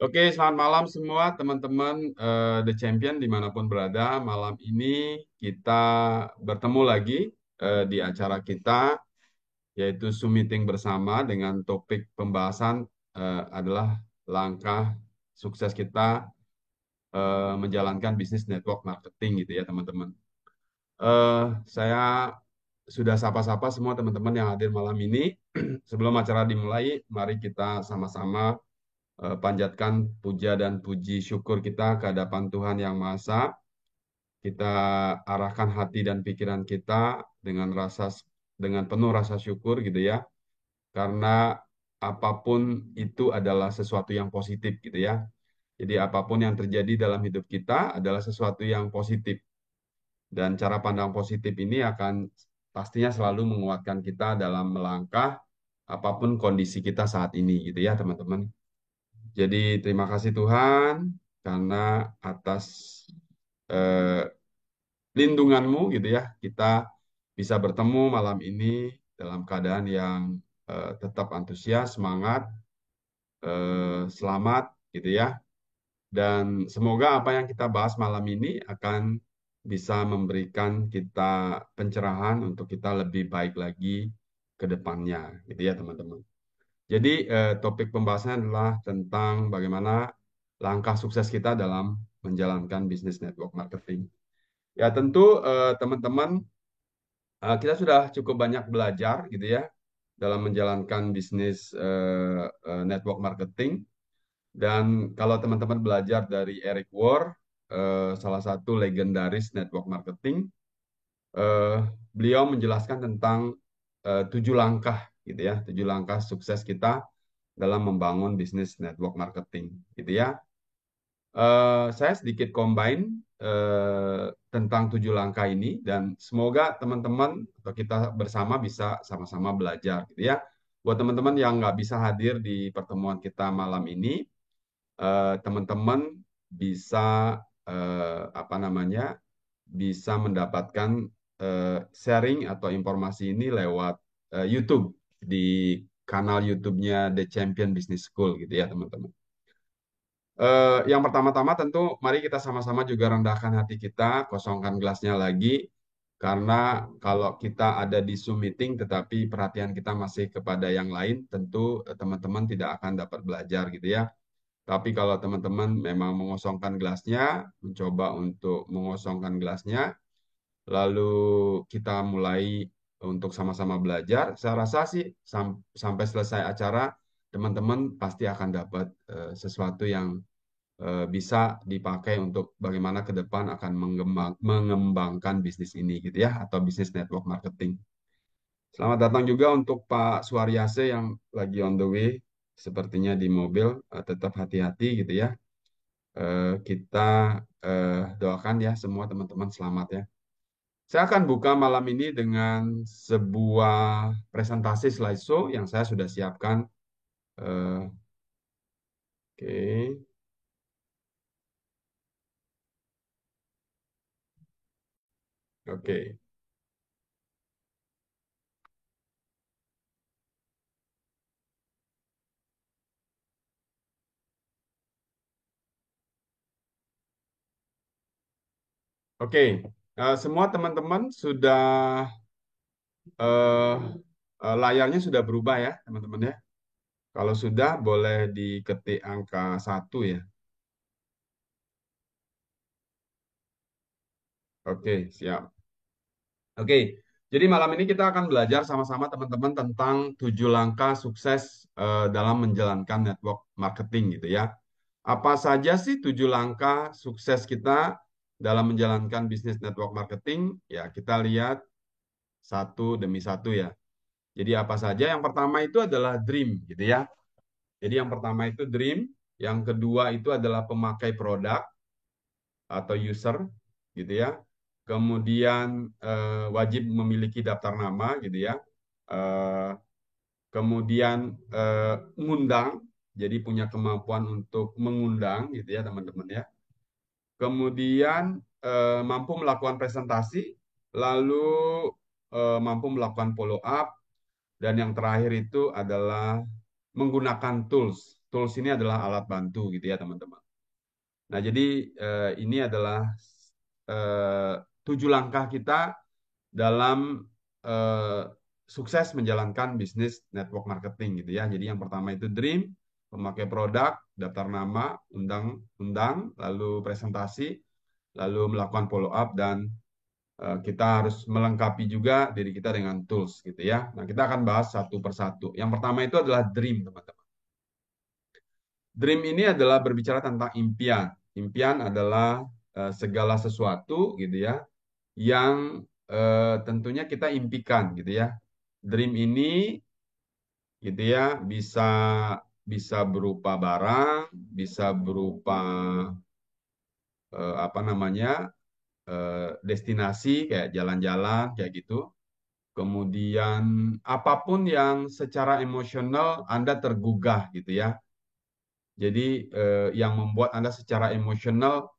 Oke, selamat malam semua teman-teman The Champion dimanapun berada. Malam ini kita bertemu lagi di acara kita, yaitu Zoom meeting bersama dengan topik pembahasan adalah langkah sukses kita menjalankan bisnis network marketing gitu ya teman-teman. Saya sudah sapa-sapa semua teman-teman yang hadir malam ini. Sebelum acara dimulai, mari kita sama-sama panjatkan puja dan puji syukur kita ke hadapan Tuhan Yang Maha Esa. Kita arahkan hati dan pikiran kita dengan penuh rasa syukur gitu ya. Karena apapun itu adalah sesuatu yang positif gitu ya. Jadi apapun yang terjadi dalam hidup kita adalah sesuatu yang positif. Dan cara pandang positif ini akan pastinya selalu menguatkan kita dalam melangkah apapun kondisi kita saat ini gitu ya teman-teman. Jadi terima kasih Tuhan karena atas eh, lindungan-Mu gitu ya, kita bisa bertemu malam ini dalam keadaan yang tetap antusias, semangat, selamat gitu ya. Dan semoga apa yang kita bahas malam ini akan bisa memberikan kita pencerahan untuk kita lebih baik lagi ke depannya gitu ya teman-teman. Jadi topik pembahasannya adalah tentang bagaimana langkah sukses kita dalam menjalankan bisnis network marketing. Ya tentu teman-teman kita sudah cukup banyak belajar gitu ya dalam menjalankan bisnis network marketing. Dan kalau teman-teman belajar dari Eric Worre, salah satu legendaris network marketing, eh, beliau menjelaskan tentang 7 langkah gitu ya, 7 langkah sukses kita dalam membangun bisnis network marketing gitu ya. Saya sedikit combine tentang 7 langkah ini dan semoga teman-teman atau kita bersama bisa sama-sama belajar gitu ya. Buat teman-teman yang nggak bisa hadir di pertemuan kita malam ini, teman-teman bisa apa namanya bisa mendapatkan sharing atau informasi ini lewat YouTube di kanal YouTube-nya The Champion Business School gitu ya teman-teman. Yang pertama-tama tentu mari kita sama-sama juga rendahkan hati kita, kosongkan gelasnya lagi, karena kalau kita ada di Zoom meeting tetapi perhatian kita masih kepada yang lain, tentu teman-teman tidak akan dapat belajar gitu ya. Tapi kalau teman-teman memang mengosongkan gelasnya, mencoba untuk mengosongkan gelasnya, lalu kita mulai untuk sama-sama belajar, saya rasa sih sampai selesai acara, teman-teman pasti akan dapat sesuatu yang bisa dipakai untuk bagaimana ke depan akan mengembangkan bisnis ini gitu ya atau bisnis network marketing. Selamat datang juga untuk Pak Suaryase yang lagi on the way sepertinya di mobil. Tetap hati-hati gitu ya. Kita doakan ya semua teman-teman selamat ya. Saya akan buka malam ini dengan sebuah presentasi slideshow yang saya sudah siapkan. Oke. Oke. Oke. Semua teman-teman sudah eh, layarnya sudah berubah ya, teman-teman ya. Kalau sudah, boleh diketik angka 1 ya. Oke, siap. Oke, jadi malam ini kita akan belajar sama-sama teman-teman tentang 7 langkah sukses dalam menjalankan network marketing gitu ya. Apa saja sih 7 langkah sukses kita dalam menjalankan bisnis network marketing? Ya, kita lihat satu demi satu ya. Jadi apa saja? Yang pertama itu adalah dream gitu ya. Jadi yang pertama itu dream, yang kedua itu adalah pemakai produk atau user gitu ya. Kemudian wajib memiliki daftar nama gitu ya. Eh, kemudian ngundang, jadi punya kemampuan untuk mengundang gitu ya teman-teman ya. Kemudian mampu melakukan presentasi, lalu mampu melakukan follow up, dan yang terakhir itu adalah menggunakan tools. tools ini adalah alat bantu gitu ya teman-teman. Nah, jadi ini adalah eh, 7 langkah kita dalam eh, sukses menjalankan bisnis network marketing gitu ya. Jadi yang pertama itu dream, memakai produk, daftar nama, undang-undang, lalu presentasi, lalu melakukan follow up dan kita harus melengkapi juga diri kita dengan tools gitu ya. Nah, kita akan bahas satu persatu. Yang pertama itu adalah dream, teman-teman. Dream ini adalah berbicara tentang impian. Impian adalah segala sesuatu gitu ya yang tentunya kita impikan gitu ya. Dream ini gitu ya bisa bisa berupa barang, bisa berupa apa namanya destinasi kayak jalan-jalan kayak gitu. Kemudian apapun yang secara emosional Anda tergugah gitu ya. Jadi yang membuat Anda secara emosional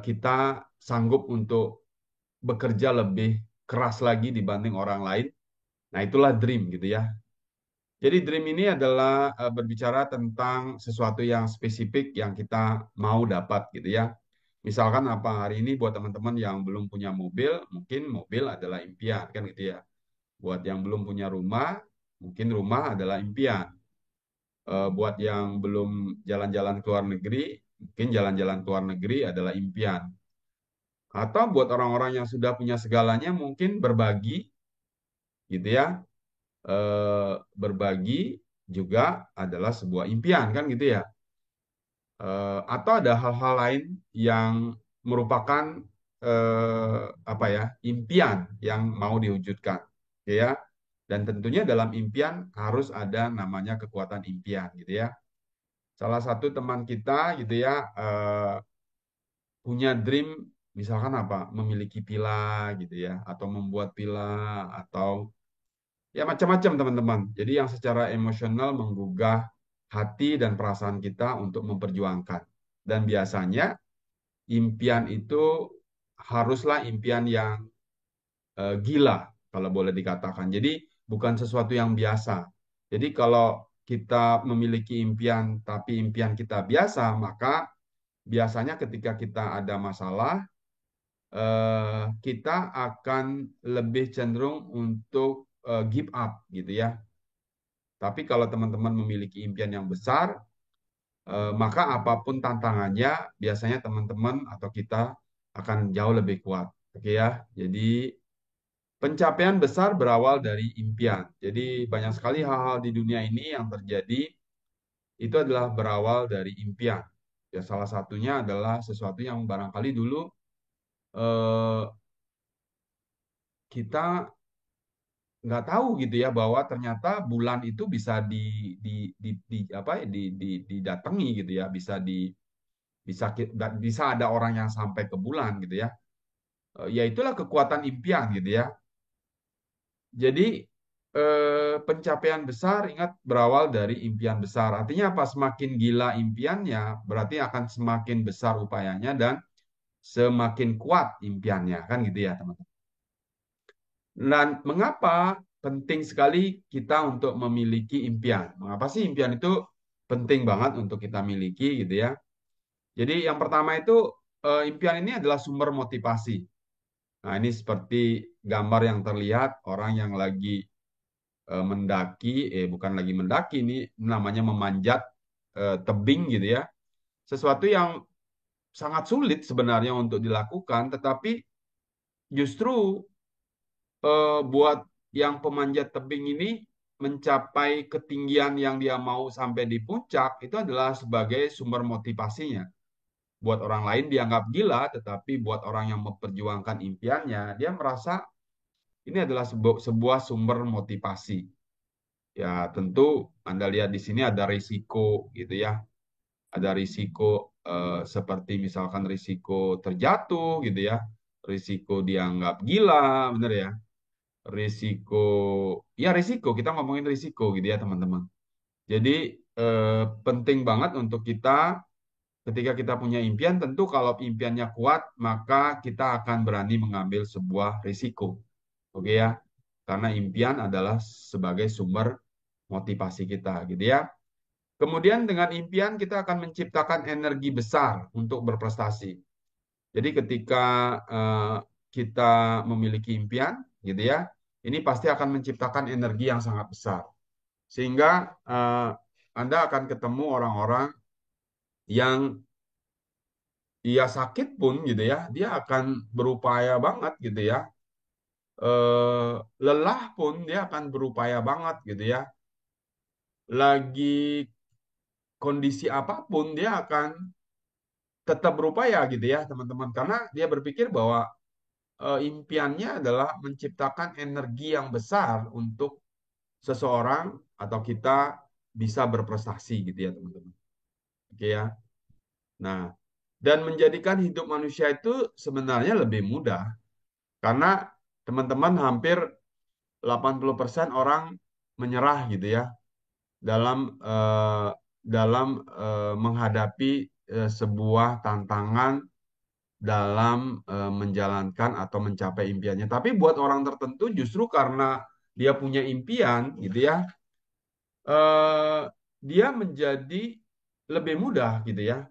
kita sanggup untuk bekerja lebih keras lagi dibanding orang lain. Nah, itulah dream gitu ya. Jadi dream ini adalah berbicara tentang sesuatu yang spesifik yang kita mau dapat gitu ya. Misalkan apa hari ini buat teman-teman yang belum punya mobil, mungkin mobil adalah impian kan gitu ya. Buat yang belum punya rumah, mungkin rumah adalah impian. Buat yang belum jalan-jalan ke luar negeri, mungkin jalan-jalan ke luar negeri adalah impian. Atau buat orang-orang yang sudah punya segalanya, mungkin berbagi gitu ya. Berbagi juga adalah sebuah impian kan gitu ya. Atau ada hal-hal lain yang merupakan apa ya impian yang mau diwujudkan, gitu ya. Dan tentunya dalam impian harus ada namanya kekuatan impian, gitu ya. Salah satu teman kita, gitu ya, punya dream, misalkan apa, memiliki villa, gitu ya, atau membuat villa, atau ya macam-macam teman-teman. Jadi yang secara emosional menggugah hati dan perasaan kita untuk memperjuangkan. Dan biasanya impian itu haruslah impian yang gila, kalau boleh dikatakan. Jadi bukan sesuatu yang biasa. Jadi kalau kita memiliki impian, tapi impian kita biasa, maka biasanya ketika kita ada masalah, kita akan lebih cenderung untuk give up, gitu ya. Tapi kalau teman-teman memiliki impian yang besar, maka apapun tantangannya, biasanya teman-teman atau kita akan jauh lebih kuat. Oke ya. Jadi pencapaian besar berawal dari impian. Jadi banyak sekali hal-hal di dunia ini yang terjadi itu adalah berawal dari impian. Ya salah satunya adalah sesuatu yang barangkali dulu eh, kita nggak tahu gitu ya bahwa ternyata bulan itu bisa di, apa ya didatangi gitu ya, bisa bisa ada orang yang sampai ke bulan gitu ya. Ya itulah kekuatan impian gitu ya. Jadi pencapaian besar ingat berawal dari impian besar. Artinya apa? Semakin gila impiannya, berarti akan semakin besar upayanya dan semakin kuat impiannya, kan gitu ya, teman-teman. Dan mengapa penting sekali kita untuk memiliki impian? Mengapa sih impian itu penting banget untuk kita miliki gitu ya? Jadi yang pertama itu impian ini adalah sumber motivasi. Nah, ini seperti gambar yang terlihat orang yang lagi mendaki, bukan lagi mendaki, ini namanya memanjat tebing gitu ya. Sesuatu yang sangat sulit sebenarnya untuk dilakukan, tetapi justru buat yang pemanjat tebing ini mencapai ketinggian yang dia mau sampai di puncak, itu adalah sebagai sumber motivasinya. Buat orang lain dianggap gila, tetapi buat orang yang memperjuangkan impiannya, dia merasa ini adalah sebuah sumber motivasi. Ya, tentu Anda lihat di sini ada risiko gitu ya. Ada risiko seperti misalkan risiko terjatuh gitu ya. Risiko dianggap gila, benar ya. Risiko, ya risiko, kita ngomongin risiko gitu ya teman-teman. Jadi penting banget untuk kita ketika kita punya impian, tentu kalau impiannya kuat, maka kita akan berani mengambil sebuah risiko. Oke ya. Karena impian adalah sebagai sumber motivasi kita gitu ya. Kemudian dengan impian kita akan menciptakan energi besar untuk berprestasi. Jadi ketika eh, kita memiliki impian, gitu ya, ini pasti akan menciptakan energi yang sangat besar. Sehingga Anda akan ketemu orang-orang yang dia sakit pun gitu ya, dia akan berupaya banget gitu ya. Lelah pun dia akan berupaya banget gitu ya. Lagi kondisi apapun dia akan tetap berupaya gitu ya teman-teman. Karena dia berpikir bahwa impiannya adalah menciptakan energi yang besar untuk seseorang atau kita bisa berprestasi gitu ya teman-teman. Oke ya. Nah, dan menjadikan hidup manusia itu sebenarnya lebih mudah karena teman-teman hampir 80% orang menyerah gitu ya dalam menghadapi sebuah tantangan dalam menjalankan atau mencapai impiannya. Tapi buat orang tertentu justru karena dia punya impian gitu ya, eh, dia menjadi lebih mudah gitu ya.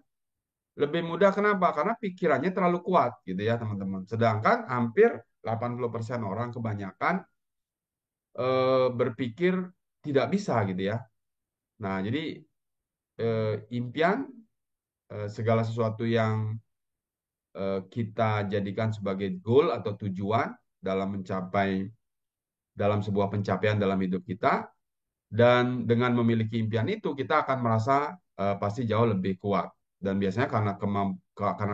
Lebih mudah kenapa? Karena pikirannya terlalu kuat gitu ya teman-teman. Sedangkan hampir 80% orang kebanyakan berpikir tidak bisa gitu ya. Nah, jadi impian segala sesuatu yang kita jadikan sebagai goal atau tujuan dalam dalam sebuah pencapaian dalam hidup kita, dan dengan memiliki impian itu kita akan merasa pasti jauh lebih kuat. Dan biasanya karena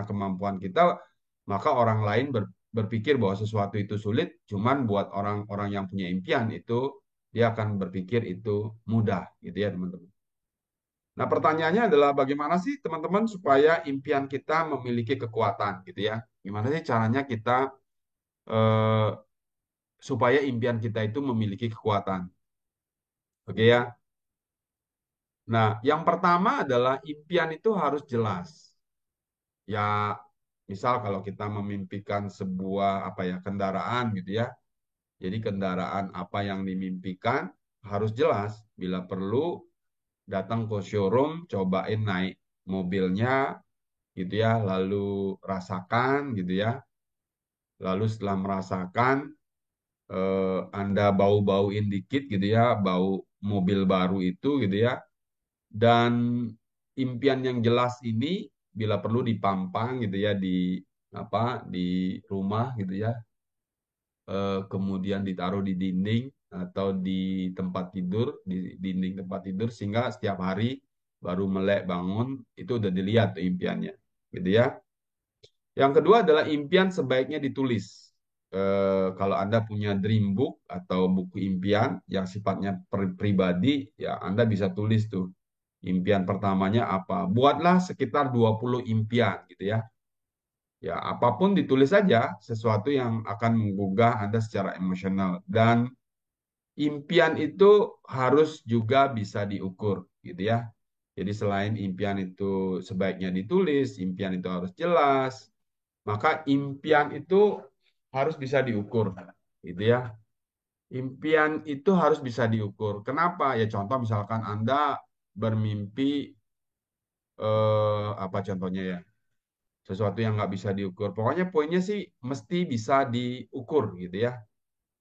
kemampuan kita, maka orang lain berpikir bahwa sesuatu itu sulit, cuman buat orang-orang yang punya impian itu dia akan berpikir itu mudah gitu ya teman-teman. Nah, pertanyaannya adalah bagaimana sih teman-teman supaya impian kita memiliki kekuatan gitu ya? Gimana sih caranya kita eh, supaya impian kita itu memiliki kekuatan? Oke ya. Nah, yang pertama adalah impian itu harus jelas. Ya, misal kalau kita memimpikan sebuah apa ya kendaraan gitu ya. Jadi kendaraan apa yang dimimpikan harus jelas. Bila perlu datang ke showroom, cobain naik mobilnya gitu ya, lalu rasakan gitu ya. Lalu setelah merasakan, Anda bau-bauin dikit gitu ya, bau mobil baru itu gitu ya. Dan impian yang jelas ini bila perlu dipampang gitu ya di apa di rumah gitu ya, kemudian ditaruh di dinding atau di tempat tidur, di dinding tempat tidur sehingga setiap hari baru melek bangun itu udah dilihat tuh impiannya gitu ya. Yang kedua adalah impian sebaiknya ditulis. Kalau Anda punya dream book atau buku impian yang sifatnya pribadi, ya Anda bisa tulis tuh impian pertamanya apa. Buatlah sekitar 20 impian gitu ya. Ya, apapun ditulis saja sesuatu yang akan menggugah Anda secara emosional. Dan impian itu harus juga bisa diukur gitu ya. Jadi selain impian itu sebaiknya ditulis, impian itu harus jelas, maka impian itu harus bisa diukur, gitu ya. Impian itu harus bisa diukur. Kenapa? Ya contoh misalkan Anda bermimpi apa contohnya ya? Sesuatu yang nggak bisa diukur. Pokoknya poinnya sih mesti bisa diukur, gitu ya.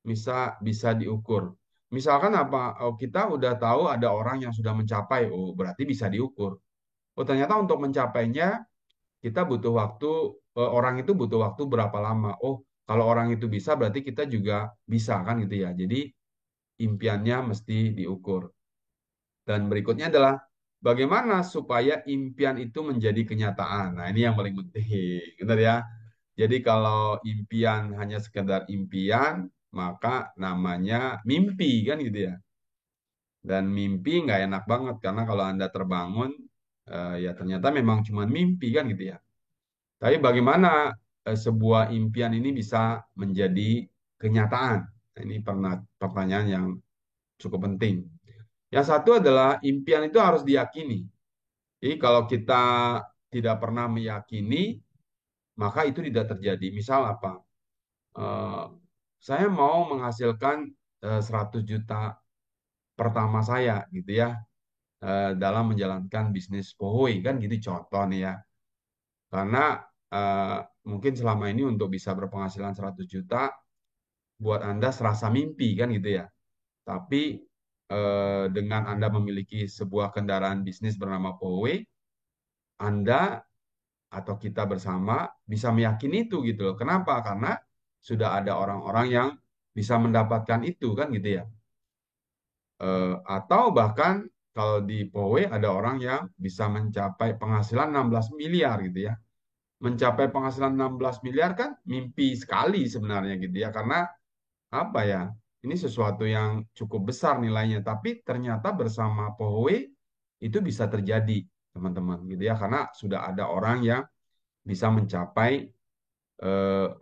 Bisa bisa diukur. Misalkan apa? Oh, kita udah tahu ada orang yang sudah mencapai, oh berarti bisa diukur. Oh ternyata untuk mencapainya kita butuh waktu, orang itu butuh waktu berapa lama? Oh, kalau orang itu bisa, berarti kita juga bisa kan gitu ya. Jadi impiannya mesti diukur. Dan berikutnya adalah bagaimana supaya impian itu menjadi kenyataan. Nah, ini yang paling penting, benar ya. Jadi kalau impian hanya sekedar impian, maka namanya mimpi kan gitu ya. Dan mimpi nggak enak banget karena kalau Anda terbangun, ya ternyata memang cuma mimpi kan gitu ya. Tapi bagaimana sebuah impian ini bisa menjadi kenyataan? Nah, ini pernah pertanyaan yang cukup penting. Yang satu adalah impian itu harus diyakini. Jadi kalau kita tidak pernah meyakini, maka itu tidak terjadi. Misal apa? Eh, saya mau menghasilkan 100 juta pertama saya, gitu ya. dalam menjalankan bisnis Pohoi kan gitu contoh nih ya. Karena eh, mungkin selama ini untuk bisa berpenghasilan 100 juta buat Anda serasa mimpi kan gitu ya. Tapi dengan Anda memiliki sebuah kendaraan bisnis bernama Powe, Anda atau kita bersama bisa meyakini itu gitu loh. Kenapa? Karena sudah ada orang-orang yang bisa mendapatkan itu kan gitu ya. Atau bahkan kalau di Powe ada orang yang bisa mencapai penghasilan 16 miliar gitu ya. Mencapai penghasilan 16 miliar kan mimpi sekali sebenarnya gitu ya. Karena apa ya? Ini sesuatu yang cukup besar nilainya, tapi ternyata bersama Powe itu bisa terjadi, teman-teman, gitu ya, karena sudah ada orang yang bisa mencapai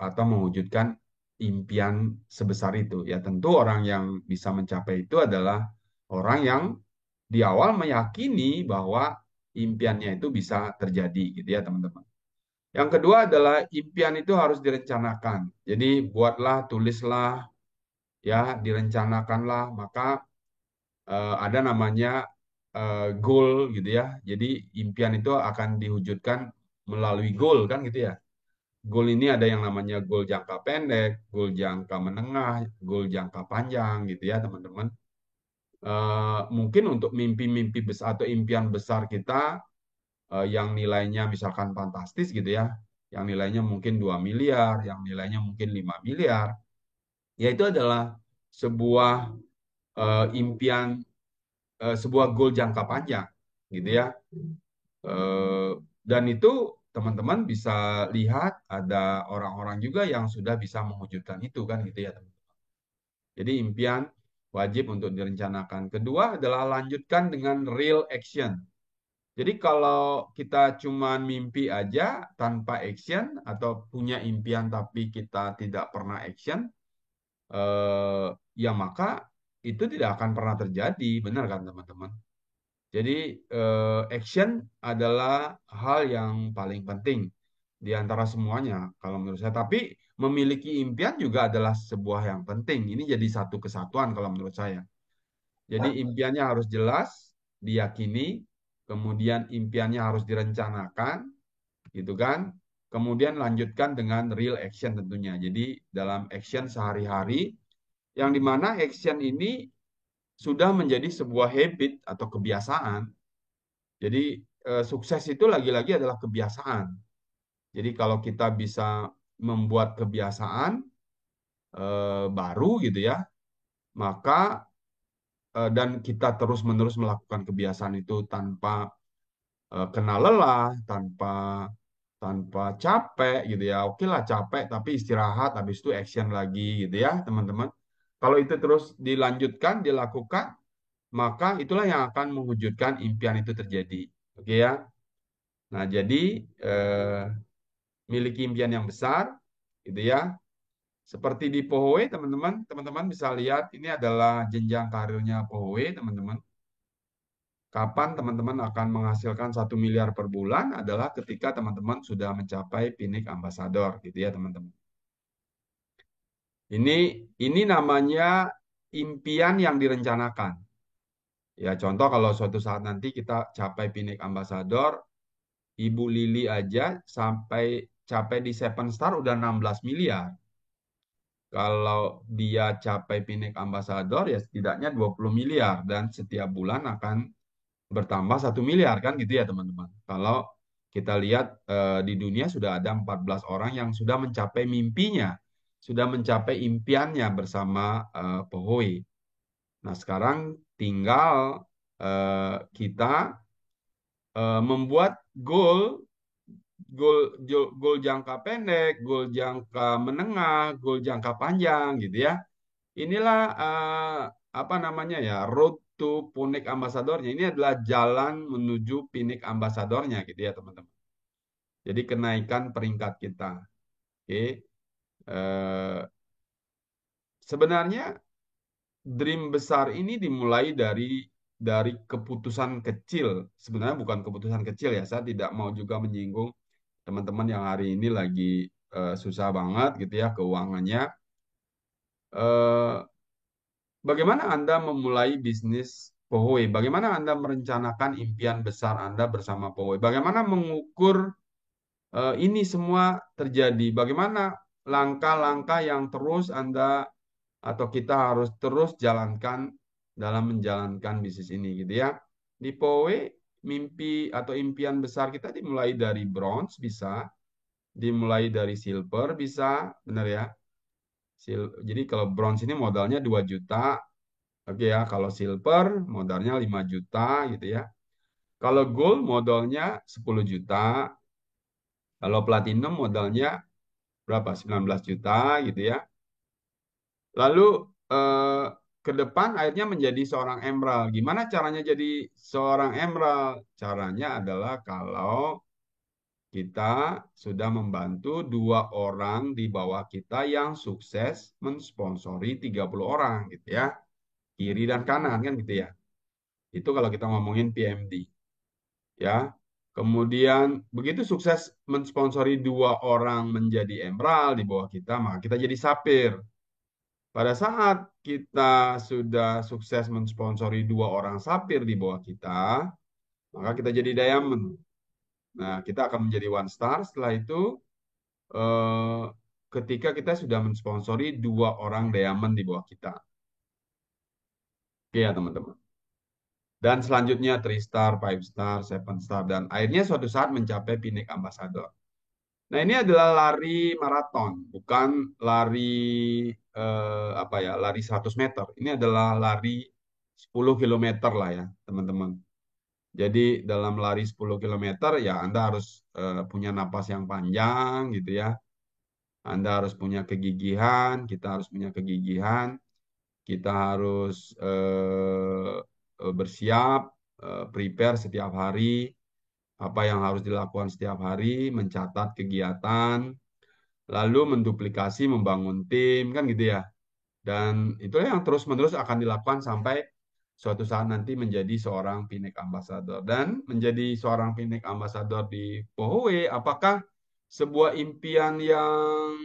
atau mewujudkan impian sebesar itu. Ya, tentu orang yang bisa mencapai itu adalah orang yang di awal meyakini bahwa impiannya itu bisa terjadi, gitu ya, teman-teman. Yang kedua adalah impian itu harus direncanakan. Jadi buatlah, tulislah, ya direncanakanlah, maka ada namanya goal gitu ya. Jadi impian itu akan diwujudkan melalui goal kan gitu ya. Goal ini ada yang namanya goal jangka pendek, goal jangka menengah, goal jangka panjang gitu ya teman-teman. Mungkin untuk mimpi-mimpi besar atau impian besar kita yang nilainya misalkan fantastis gitu ya, yang nilainya mungkin 2 miliar, yang nilainya mungkin 5 miliar, ya itu adalah sebuah impian, sebuah goal jangka panjang gitu ya. Eh, dan itu teman-teman bisa lihat ada orang-orang juga yang sudah bisa mewujudkan itu kan gitu ya teman. Jadi impian wajib untuk direncanakan. Kedua adalah lanjutkan dengan real action. Jadi kalau kita cuma mimpi aja tanpa action atau punya impian tapi kita tidak pernah action, ya maka itu tidak akan pernah terjadi, benar kan teman-teman? Jadi action adalah hal yang paling penting di antara semuanya kalau menurut saya. Tapi memiliki impian juga adalah sebuah yang penting. Ini jadi satu kesatuan kalau menurut saya. Jadi impiannya harus jelas, diyakini, kemudian impiannya harus direncanakan, gitu kan? Kemudian lanjutkan dengan real action tentunya. Jadi dalam action sehari-hari, yang dimana action ini sudah menjadi sebuah habit atau kebiasaan. Jadi sukses itu lagi-lagi adalah kebiasaan. Jadi kalau kita bisa membuat kebiasaan baru gitu ya, maka dan kita terus-menerus melakukan kebiasaan itu tanpa kena lelah, tanpa tanpa capek gitu ya. Oke lah capek tapi istirahat habis itu action lagi gitu ya, teman-teman. Kalau itu terus dilanjutkan, dilakukan, maka itulah yang akan mewujudkan impian itu terjadi. Oke ya. Nah, jadi eh, miliki impian yang besar, gitu ya. Seperti di Pohoe, teman-teman, teman-teman bisa lihat ini adalah jenjang karirnya Pohoe, teman-teman. Kapan teman-teman akan menghasilkan 1 miliar per bulan adalah ketika teman-teman sudah mencapai Pinnacle Ambassador, gitu ya, teman-teman. Ini ini namanya impian yang direncanakan. Ya, contoh kalau suatu saat nanti kita capai Pinnacle Ambassador, Ibu Lili aja sampai capai di Seven Star udah 16 miliar. Kalau dia capai Pinnacle Ambassador ya setidaknya 20 miliar dan setiap bulan akan bertambah 1 miliar kan gitu ya teman-teman. Kalau kita lihat di dunia sudah ada 14 orang yang sudah mencapai mimpinya, sudah mencapai impiannya bersama Pohoi. Nah, sekarang tinggal kita membuat goal, goal jangka pendek, goal jangka menengah, goal jangka panjang gitu ya. Inilah apa namanya ya, road to Pinnacle Ambassador-nya. Ini adalah jalan menuju Pinnacle Ambassador-nya gitu ya teman-teman. Jadi kenaikan peringkat kita. Oke. Eh, sebenarnya dream besar ini dimulai dari keputusan kecil. Sebenarnya bukan keputusan kecil ya. Saya tidak mau juga menyinggung teman-teman yang hari ini lagi susah banget gitu ya keuangannya. Eh, Bagaimana Anda memulai bisnis Pohoi. Bagaimana Anda merencanakan impian besar Anda bersama Pohoi? Bagaimana mengukur ini semua terjadi? Bagaimana langkah-langkah yang terus Anda atau kita harus terus jalankan dalam menjalankan bisnis ini gitu ya. Di Powe mimpi atau impian besar kita dimulai dari bronze bisa, dimulai dari silver bisa, benar ya. Jadi kalau bronze ini modalnya 2 juta, oke ya. Kalau silver modalnya 5 juta gitu ya. Kalau gold modalnya 10 juta, kalau platinum modalnya berapa? 19 juta gitu ya. Lalu eh, ke depan akhirnya menjadi seorang emerald. Gimana caranya jadi seorang emerald? Caranya adalah kalau kita sudah membantu 2 orang di bawah kita yang sukses mensponsori 30 orang gitu ya. Kiri dan kanan kan gitu ya. Itu kalau kita ngomongin PMD ya. Kemudian begitu sukses mensponsori 2 orang menjadi emerald di bawah kita, maka kita jadi sapphire. Pada saat kita sudah sukses mensponsori 2 orang sapir di bawah kita, maka kita jadi diamond. Nah, kita akan menjadi one star. Setelah itu, eh, ketika kita sudah mensponsori 2 orang diamond di bawah kita. Oke ya, teman-teman. Dan selanjutnya 3 star, 5 star, 7 star, dan akhirnya suatu saat mencapai Pinnacle Ambassador. Nah, ini adalah lari maraton, bukan lari apa ya, lari 100 meter. Ini adalah lari 10 kilometer lah ya, teman-teman. Jadi dalam lari 10 kilometer ya Anda harus punya napas yang panjang gitu ya. Anda harus punya kegigihan, kita harus punya kegigihan, kita harus bersiap, prepare setiap hari, apa yang harus dilakukan setiap hari, mencatat kegiatan, lalu menduplikasi, membangun tim, kan gitu ya. Dan itulah yang terus-menerus akan dilakukan sampai suatu saat nanti menjadi seorang Pinnacle Ambassador. Dan menjadi seorang Pinnacle Ambassador di Pohowe, apakah sebuah impian yang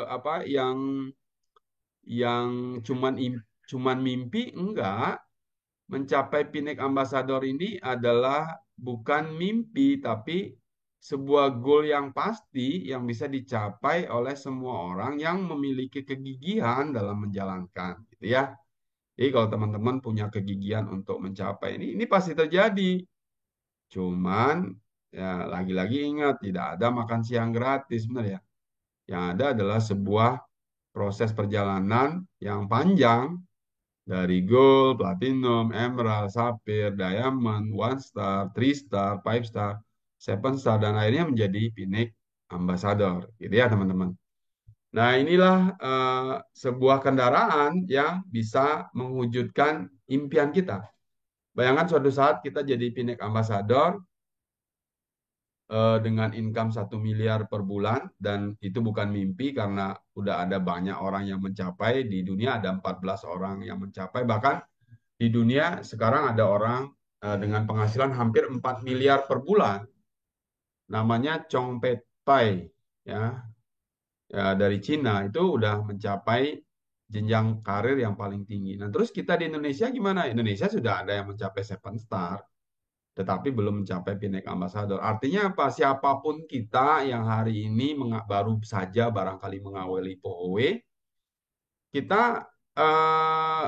apa yang cuman mimpi? Enggak. Mencapai Pinnacle Ambassador ini adalah bukan mimpi, tapi sebuah goal yang pasti yang bisa dicapai oleh semua orang yang memiliki kegigihan dalam menjalankan, gitu ya. Jadi kalau teman-teman punya kegigihan untuk mencapai ini pasti terjadi. Cuman ya lagi-lagi ingat tidak ada makan siang gratis, benar ya. Yang ada adalah sebuah proses perjalanan yang panjang dari gold, platinum, emerald, sapphire, diamond, one star, three star, five star, seven star, dan akhirnya menjadi Pinnacle Ambassador, gitu ya teman-teman. Nah inilah sebuah kendaraan yang bisa mewujudkan impian kita. Bayangkan suatu saat kita jadi Pinnacle Ambassador dengan income 1 miliar per bulan, dan itu bukan mimpi karena udah ada banyak orang yang mencapai. Di dunia ada 14 orang yang mencapai, bahkan di dunia sekarang ada orang dengan penghasilan hampir 4 miliar per bulan. Namanya Chong Pet Pai ya. Ya, dari Cina itu udah mencapai jenjang karir yang paling tinggi. Nah, terus kita di Indonesia gimana? Indonesia sudah ada yang mencapai 7 star, tetapi belum mencapai Pinnacle Ambassador. Artinya apa? Siapapun kita yang hari ini baru saja barangkali mengawali POW, kita eh,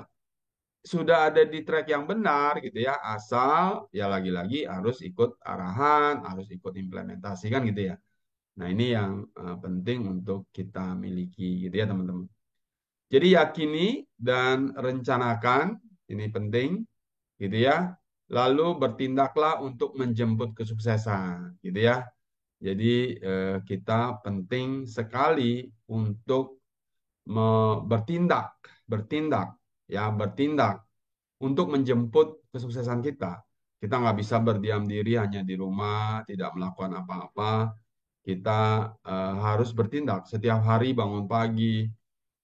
sudah ada di track yang benar gitu ya, asal ya lagi-lagi harus ikut arahan, harus ikut implementasikan gitu ya. Nah, ini yang penting untuk kita miliki gitu ya, teman-teman. Jadi yakini dan rencanakan, ini penting gitu ya. Lalu bertindaklah untuk menjemput kesuksesan gitu ya. Jadi kita penting sekali untuk bertindak, bertindak ya, bertindak untuk menjemput kesuksesan kita. Kita nggak bisa berdiam diri hanya di rumah, tidak melakukan apa-apa. Kita harus bertindak setiap hari bangun pagi,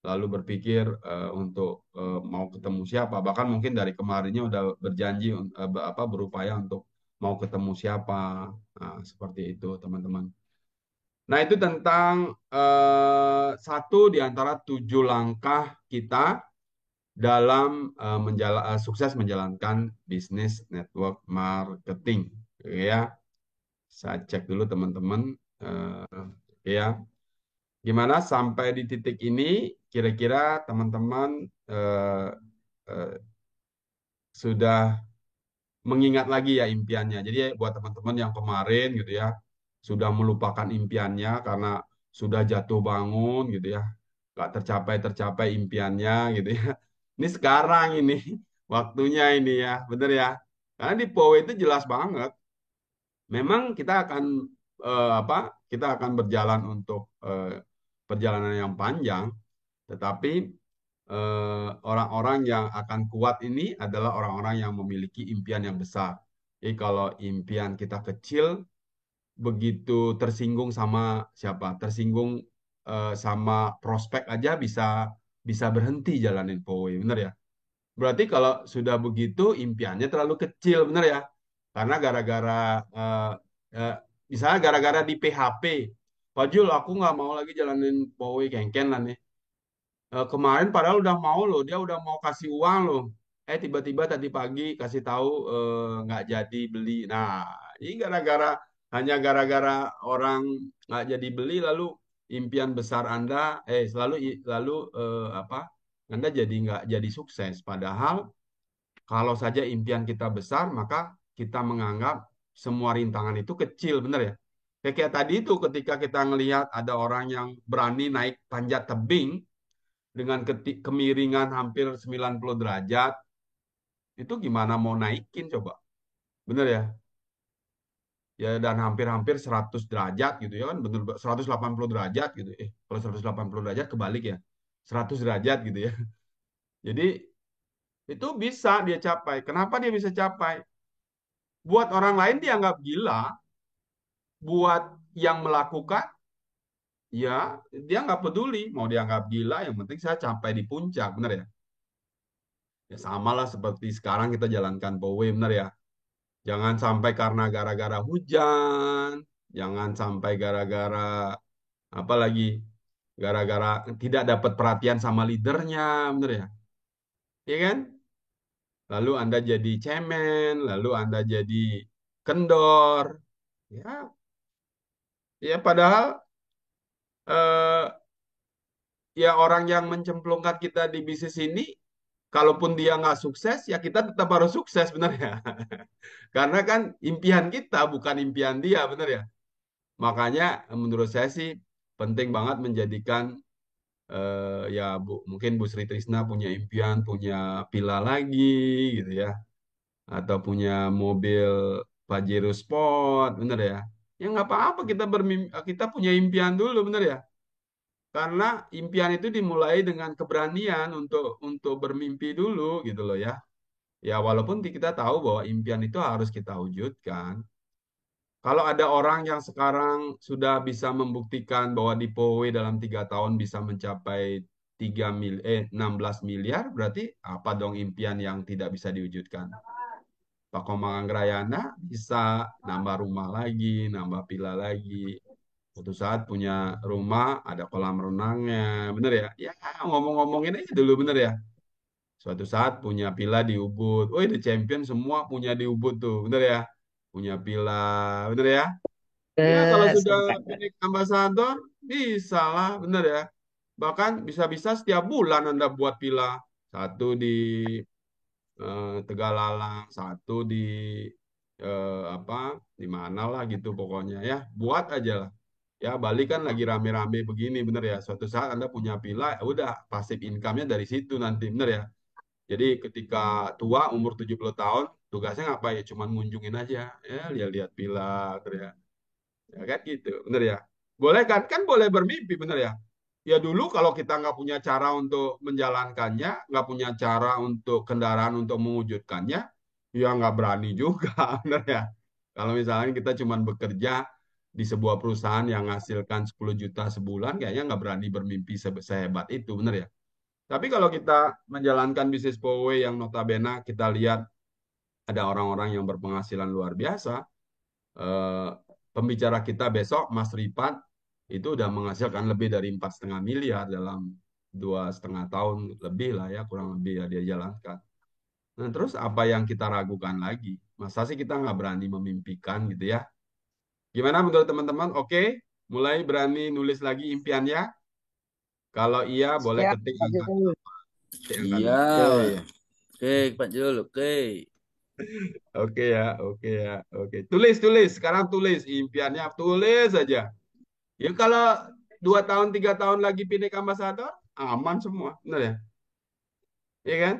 lalu berpikir untuk mau ketemu siapa. Bahkan mungkin dari kemarinnya udah berjanji berupaya untuk mau ketemu siapa. Nah, seperti itu, teman-teman. Nah, itu tentang satu di antara 7 langkah kita dalam sukses menjalankan bisnis network marketing. Ya, saya cek dulu teman-teman. Ya, gimana sampai di titik ini? Kira-kira teman-teman eh, eh, sudah mengingat lagi ya impiannya. Jadi buat teman-teman yang kemarin gitu ya, sudah melupakan impiannya karena sudah jatuh bangun gitu ya, nggak tercapai-tercapai impiannya gitu ya. Ini sekarang ini waktunya ini ya, bener ya. Karena di POW itu jelas banget. Memang kita akan apa? Kita akan berjalan untuk perjalanan yang panjang, tetapi orang-orang yang akan kuat ini adalah orang-orang yang memiliki impian yang besar. Jadi kalau impian kita kecil, begitu tersinggung sama siapa? Tersinggung sama prospek aja bisa bisa berhenti jalanin POW, bener ya? Berarti kalau sudah begitu impiannya terlalu kecil, bener ya? Karena gara-gara eh, eh, misalnya gara-gara di PHP, Fajul aku nggak mau lagi jalanin POW kengken lah nih. Kemarin padahal udah mau loh, dia udah mau kasih uang loh. Tiba-tiba tadi pagi kasih tahu nggak jadi beli. Nah, ini hanya gara-gara orang nggak jadi beli, lalu impian besar Anda, lalu apa? Anda jadi nggak jadi sukses. Padahal kalau saja impian kita besar, maka kita menganggap semua rintangan itu kecil, benar ya? Kayak tadi itu ketika kita ngelihat ada orang yang berani naik panjat tebing, dengan kemiringan hampir 90 derajat, itu gimana mau naikin coba? Bener ya? Ya dan hampir-hampir 100 derajat gitu ya kan, bener 180 derajat gitu. Kalau 180 derajat kebalik ya. 100 derajat gitu ya. Jadi itu bisa dia capai. Kenapa dia bisa capai? Buat orang lain dianggap gila, buat yang melakukan ya dia nggak peduli mau dianggap gila, yang penting saya capai di puncak, bener ya? Ya sama lah seperti sekarang kita jalankan Powe, bener ya? Jangan sampai karena gara-gara hujan, jangan sampai gara-gara apa lagi, gara-gara tidak dapat perhatian sama leadernya, bener ya? Iya kan? Lalu Anda jadi cemen, lalu Anda jadi kendor. Ya, ya padahal eh, ya orang yang mencemplungkan kita di bisnis ini, kalaupun dia nggak sukses, ya kita tetap harus sukses, bener ya? Karena kan impian kita bukan impian dia, bener ya? Makanya menurut saya sih penting banget menjadikan ya mungkin Bu Sri Trisna punya impian punya villa lagi gitu ya, atau punya mobil Pajero Sport, bener ya? Ya nggak apa-apa kita kita punya impian dulu, bener ya? Karena impian itu dimulai dengan keberanian untuk bermimpi dulu gitu loh ya. Ya walaupun kita tahu bahwa impian itu harus kita wujudkan. Kalau ada orang yang sekarang sudah bisa membuktikan bahwa di POW dalam 3 tahun bisa mencapai 16 miliar, berarti apa dong impian yang tidak bisa diwujudkan? Pak Komang Anggrayana bisa nambah rumah lagi, nambah villa lagi. Suatu saat punya rumah, ada kolam renangnya, bener ya? Ya ngomong-ngomongin aja dulu, bener ya? Suatu saat punya villa di Ubud. Oh, The Champion semua punya di Ubud tuh, bener ya? Punya villa, bener ya? Ya, kalau Yes, sudah benar. milik ambasador, bisa lah, bener ya. Bahkan bisa-bisa setiap bulan Anda buat villa. Satu di Tegalalang, satu di apa, di mana lah gitu pokoknya ya. Buat aja lah. Ya, Bali kan lagi rame-rame begini, bener ya. Suatu saat Anda punya villa, ya udah pasif income-nya dari situ nanti, bener ya. Jadi ketika tua, umur 70 tahun, tugasnya ngapain? Ya, cuman ngunjungin aja. Ya, lihat-lihat villa, gitu ya. Ya kan gitu, bener ya. Boleh kan? Kan boleh bermimpi, bener ya. Ya dulu kalau kita nggak punya cara untuk menjalankannya, nggak punya cara untuk kendaraan untuk mewujudkannya, ya nggak berani juga, bener ya. Kalau misalnya kita cuma bekerja di sebuah perusahaan yang menghasilkan 10 juta sebulan, kayaknya nggak berani bermimpi sehebat itu, bener ya. Tapi kalau kita menjalankan bisnis POW yang notabene kita lihat ada orang-orang yang berpenghasilan luar biasa, eh, pembicara kita besok, Mas Ripat, itu udah menghasilkan lebih dari 4,5 miliar dalam 2,5 tahun lebih lah ya, kurang lebih ya dia jalankan. Nah, terus apa yang kita ragukan lagi? Masa sih kita nggak berani memimpikan gitu ya? Gimana menurut teman-teman? Oke, mulai berani nulis lagi impiannya? Kalau iya, boleh Siap, ketik Pak angka Jul. 8. Ketik angka Iya, 8. oke Pak Jul, oke. Oke ya, oke ya, oke. Tulis, tulis. Sekarang tulis impiannya, tulis aja. Ya kalau 2 tahun, 3 tahun lagi pindah ke ambasador, aman semua, benar ya? Iya kan?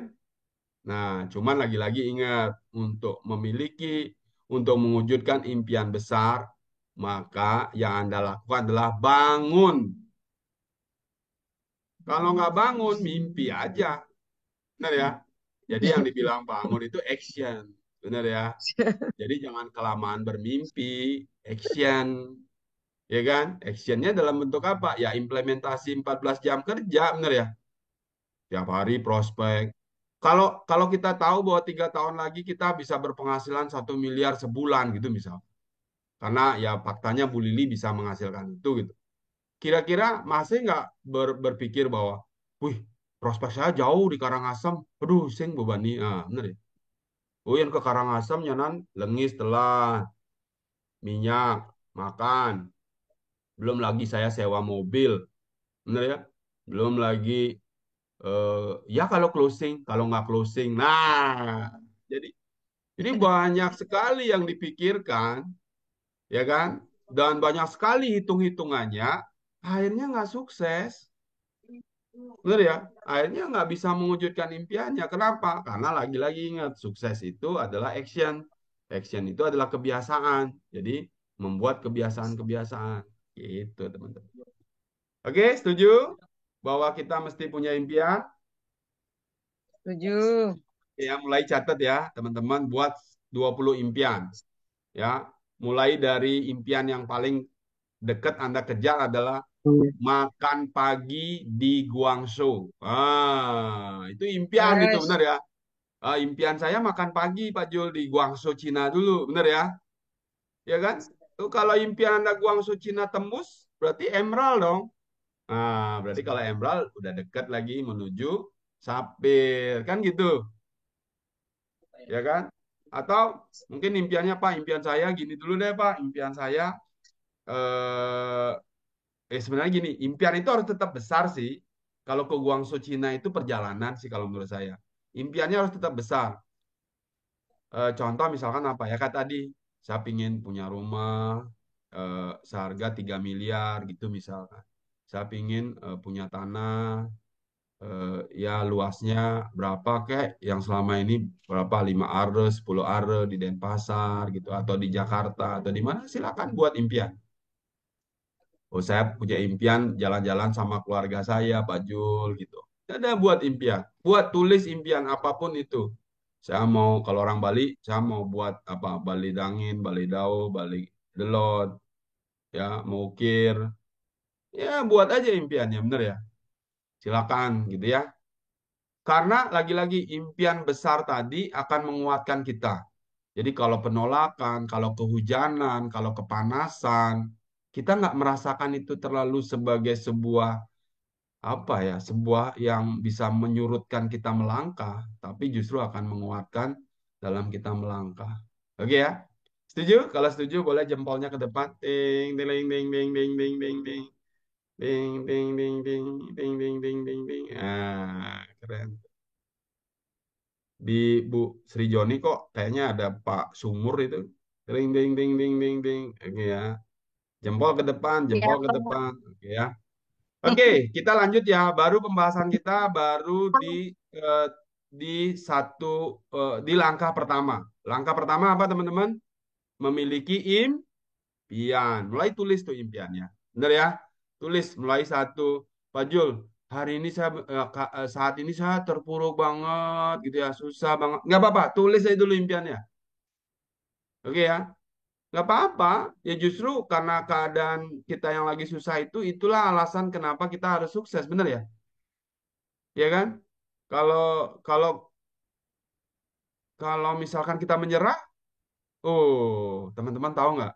Nah, cuman lagi-lagi ingat untuk memiliki, untuk mewujudkan impian besar, maka yang Anda lakukan adalah bangun. Kalau nggak bangun, mimpi aja, benar ya? Jadi yang dibilang bangun itu action, benar ya? Jadi jangan kelamaan bermimpi, action. Ya kan? Actionnya dalam bentuk apa? Ya implementasi 14 jam kerja, bener ya? Tiap hari prospek. Kalau kita tahu bahwa 3 tahun lagi kita bisa berpenghasilan 1 miliar sebulan gitu misal. Karena ya faktanya Bu Lili bisa menghasilkan itu gitu. Kira-kira masih nggak berpikir bahwa, wih, prospek saya jauh di Karangasem. Aduh, sing beban nih. Ah, bener ya? Oh, yang ke Karangasem nyanan lengis telah minyak, makan. Belum lagi saya sewa mobil. Bener ya? Belum lagi ya kalau closing, kalau nggak closing. Nah, jadi banyak sekali yang dipikirkan, ya kan? Dan banyak sekali hitung-hitungannya, akhirnya nggak sukses. Bener ya? Akhirnya nggak bisa mewujudkan impiannya. Kenapa? Karena lagi-lagi ingat, sukses itu adalah action. Action itu adalah kebiasaan. Jadi membuat kebiasaan-kebiasaan. Gitu, teman-teman. Oke, setuju bahwa kita mesti punya impian? Setuju. Ya, mulai catat ya, teman-teman, buat 20 impian. Ya, mulai dari impian yang paling dekat Anda kejar adalah makan pagi di Guangzhou. Itu impian itu, benar Yes. ya? Impian saya makan pagi, Pak Jul, di Guangzhou, Cina dulu, benar ya? Ya kan? Tuh, kalau impian Anda Guangzhou, Cina tembus, berarti emerald dong. Berarti kalau emerald udah dekat lagi menuju sapphire, kan gitu. Ya kan? Atau mungkin impiannya Pak, impian saya gini dulu deh Pak, impian saya eh sebenarnya gini, impian itu harus tetap besar sih. Kalau ke Guangzhou Cina itu perjalanan sih kalau menurut saya. Impiannya harus tetap besar. Contoh misalkan apa ya, kayak tadi saya pingin punya rumah seharga 3 miliar gitu misalkan. Saya pingin punya tanah ya luasnya berapa kek yang selama ini berapa 5 are 10 are di Denpasar gitu atau di Jakarta atau di mana silakan buat impian. Oh saya punya impian jalan-jalan sama keluarga saya Pak Jul gitu. Ada buat impian, buat tulis impian apapun itu. Saya mau kalau orang Bali, saya mau buat apa? Bali Dangin, Bali Dao, Bali Delot, ya mau ukir, ya buat aja impiannya, bener ya. Silakan gitu ya. Karena lagi-lagi impian besar tadi akan menguatkan kita. Jadi kalau penolakan, kalau kehujanan, kalau kepanasan, kita nggak merasakan itu terlalu sebagai sebuah apa ya, sebuah yang bisa menyurutkan kita melangkah, tapi justru akan menguatkan dalam kita melangkah. Oke ya? Setuju? Kalau setuju boleh jempolnya ke depan. Ding, ding, ding, ding, ding, ding, ding, ding. Ding, ding, ding, ding, ding, ding, ding, ding, ding. Keren. Di Bu Sri Joni kok kayaknya ada Pak Sumur itu. Ding, ding, ding, ding, ding, ding. Oke ya. Jempol ke depan, jempol Siap, ke Pak. depan. Oke ya. Oke, kita lanjut ya. Baru pembahasan kita baru eh, di satu di langkah pertama. Langkah pertama apa teman-teman? Memiliki impian. Mulai tulis tuh impiannya. Benar ya? Tulis mulai satu. Pak Jul, hari ini saya saat ini saya terpuruk banget gitu ya, susah banget. Nggak apa-apa, tulis aja dulu impiannya. Oke ya? Nggak apa-apa. Ya justru karena keadaan kita yang lagi susah itu, itulah alasan kenapa kita harus sukses. Benar ya? Ya kan? Kalau kalau kalau misalkan kita menyerah, oh teman-teman tahu nggak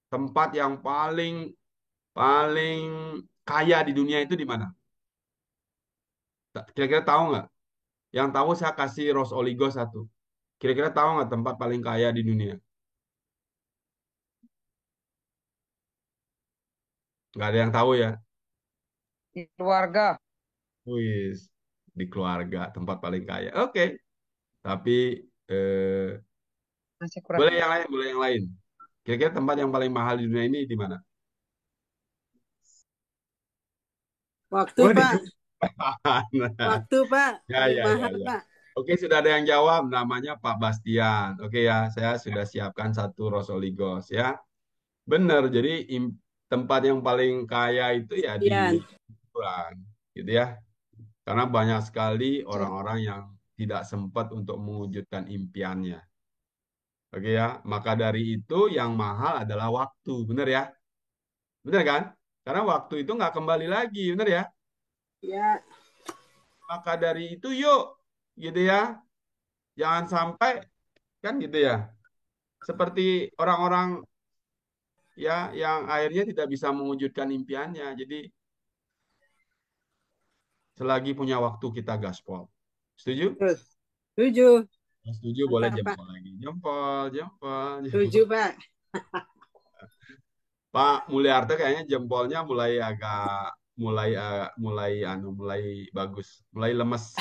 tempat yang paling paling kaya di dunia itu di mana? Kira-kira tahu nggak? Yang tahu saya kasih Ros Oligo satu. Kira-kira tahu nggak tempat paling kaya di dunia? Nggak ada yang tahu ya. Di keluarga. Wis, di keluarga tempat paling kaya. Oke, tapi eh, Masih kurang. boleh yang lain, boleh yang lain. Kira-kira tempat yang paling mahal di dunia ini di mana? Waktu, Oh, di Pak. Jepang. Waktu, Pak. Ya, Paling ya, ya, mahal, ya. Pak. Oke, sudah ada yang jawab. Namanya Pak Bastian. Oke ya, saya sudah siapkan satu Rosoligos ya. Benar, jadi tempat yang paling kaya itu ya di Sekian. liburan, gitu ya. Karena banyak sekali Ya. orang-orang yang tidak sempat untuk mewujudkan impiannya. Oke ya, maka dari itu yang mahal adalah waktu, benar ya? Benar kan? Karena waktu itu nggak kembali lagi, benar ya? Ya. Maka dari itu yuk, gitu ya. Jangan sampai kan gitu ya. Seperti orang-orang ya yang akhirnya tidak bisa mewujudkan impiannya. Jadi selagi punya waktu kita gaspol. Setuju? Terus. Tujuh. Setuju boleh Mantap, Pak. jempol lagi. Jempol, jempol, jempol. Tujuh, Pak. Pak Mulyaarto kayaknya jempolnya mulai agak mulai bagus, mulai lemes.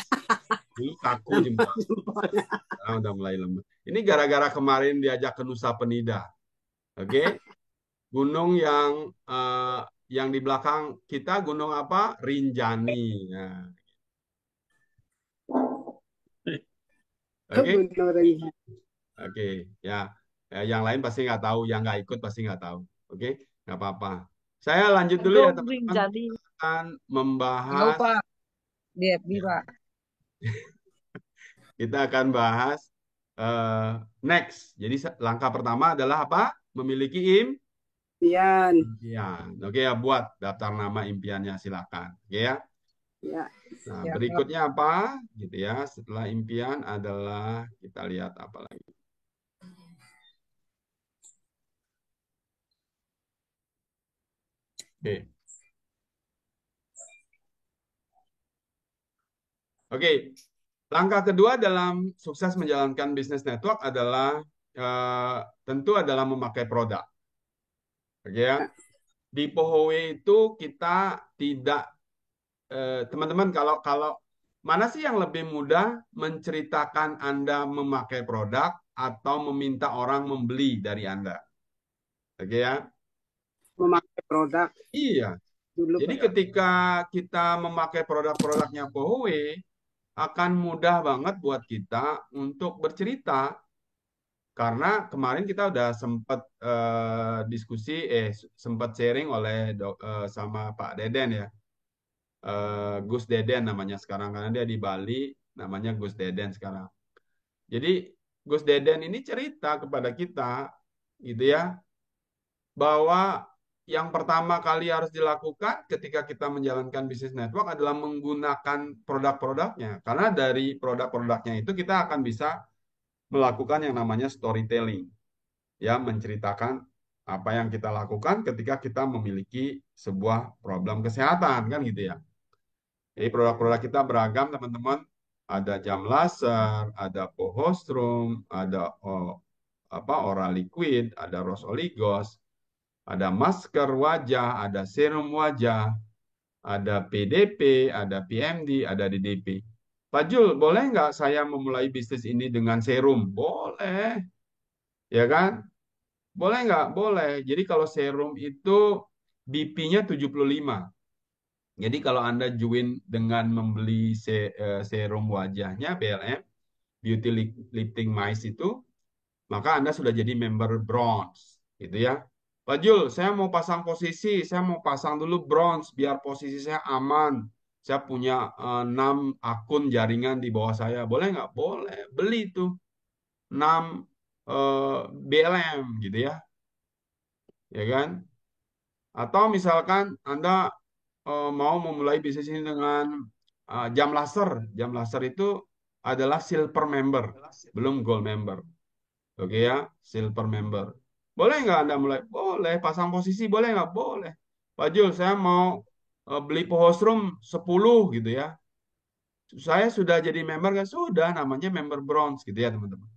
Dulu kaku Nambah jempol, jempolnya. sekarang udah mulai lemes. Ini gara-gara kemarin diajak ke Nusa Penida, oke? Gunung eh, yang di belakang kita gunung apa? Rinjani. Nah, oke, Gunung Rinjani. oke, ya. Yang lain pasti nggak tahu, yang nggak ikut pasti nggak tahu, oke? Nggak apa-apa. Saya lanjut dulu ya Gunung teman-teman. Rinjani. Kita akan Tahu, membahas, Pak. Di FB, ya, Pak. kita akan bahas eh, next. Jadi langkah pertama adalah apa? Memiliki Sekian. impian. Oke ya, buat daftar nama impiannya silakan. Oke ya. Ya. Nah, Siap, Pak. berikutnya apa? Gitu ya. Setelah impian adalah kita lihat apa lagi. Oke. Oke. Langkah kedua dalam sukses menjalankan bisnis network adalah tentu adalah memakai produk. Oke ya. Di Pohowe itu kita tidak teman-teman kalau kalau mana sih yang lebih mudah menceritakan Anda memakai produk atau meminta orang membeli dari Anda? Oke ya. Memakai produk Iya. dulu, Jadi Pak. ketika kita memakai produk-produknya Pohowe, akan mudah banget buat kita untuk bercerita. Karena kemarin kita udah sempat diskusi, sempat sharing oleh sama Pak Deden ya. Gus Deden namanya sekarang, karena dia di Bali, namanya Gus Deden sekarang. Jadi Gus Deden ini cerita kepada kita, gitu ya, bahwa yang pertama kali harus dilakukan ketika kita menjalankan bisnis network adalah menggunakan produk-produknya. Karena dari produk-produknya itu kita akan bisa melakukan yang namanya storytelling, ya, menceritakan apa yang kita lakukan ketika kita memiliki sebuah problem kesehatan, kan gitu ya. Jadi produk-produk kita beragam, teman-teman. Ada jam laser, ada pohostrum, ada oral liquid, ada rose oligos, ada masker wajah, ada serum wajah, ada PDP, ada PMD, ada DDP. Pak Jul, boleh nggak saya memulai bisnis ini dengan serum? Boleh, ya kan? Boleh nggak? Boleh. Jadi kalau serum itu BP-nya 75. Jadi kalau Anda join dengan membeli serum wajahnya BLM, Beauty Lifting Mice itu, maka Anda sudah jadi member bronze, gitu ya. Pak Jul, saya mau pasang posisi, saya mau pasang dulu bronze biar posisi saya aman. Saya punya 6 akun jaringan di bawah saya. Boleh nggak? Boleh. Beli itu 6 BLM gitu ya. Ya kan? Atau misalkan Anda mau memulai bisnis ini dengan jam laser. Jam laser itu adalah silver member, belum gold member. Oke ya, silver member. Boleh nggak Anda mulai? Boleh. Pasang posisi boleh nggak? Boleh. Pak Jul, saya mau beli pohostrum 10 gitu ya. Saya sudah jadi member kan sudah namanya member bronze gitu ya teman-teman.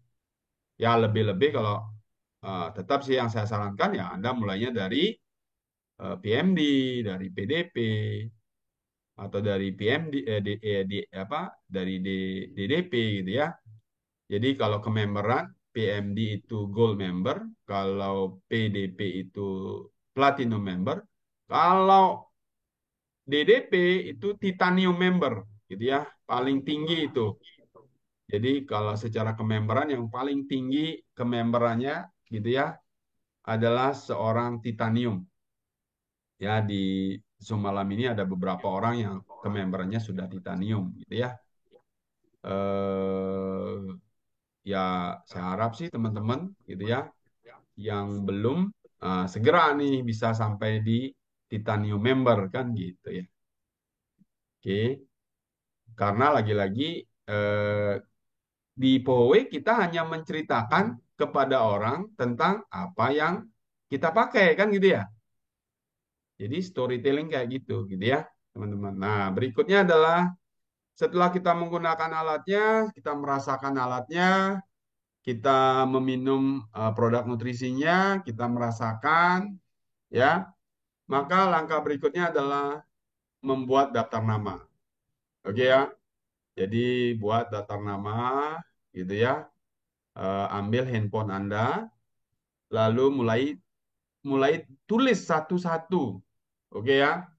Ya lebih-lebih kalau tetap sih yang saya sarankan ya Anda mulainya dari PMD, dari PDP atau dari PMD apa dari DDP gitu ya. Jadi kalau kememberan PMD itu gold member, kalau PDP itu platinum member, kalau DDP itu titanium member gitu ya, paling tinggi itu. Jadi kalau secara kememberan yang paling tinggi kememberannya gitu ya adalah seorang titanium. Ya di Zoom malam ini ada beberapa orang yang kememberannya sudah titanium gitu ya. Eh ya saya harap sih teman-teman gitu ya yang belum segera nih bisa sampai di titanium member kan gitu ya. Oke, karena lagi-lagi eh, di POW kita hanya menceritakan kepada orang tentang apa yang kita pakai kan gitu ya. Jadi storytelling kayak gitu ya, teman-teman. Nah, berikutnya adalah setelah kita menggunakan alatnya, kita merasakan alatnya, kita meminum produk nutrisinya, kita merasakan ya, maka langkah berikutnya adalah membuat daftar nama. Oke ya. Jadi buat daftar nama gitu ya. Ambil handphone Anda, lalu mulai mulai tulis satu-satu. Oke ya.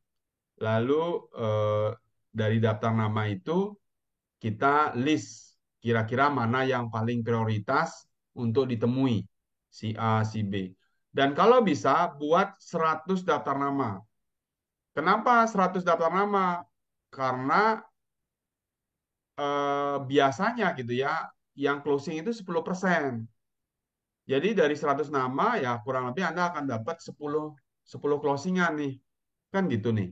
Lalu eh, dari daftar nama itu kita list kira-kira mana yang paling prioritas untuk ditemui si A, si B. Dan kalau bisa buat 100 daftar nama. Kenapa 100 daftar nama? Karena biasanya gitu ya, yang closing itu 10%. Jadi dari 100 nama ya kurang lebih Anda akan dapat 10 closingan nih. Kan gitu nih.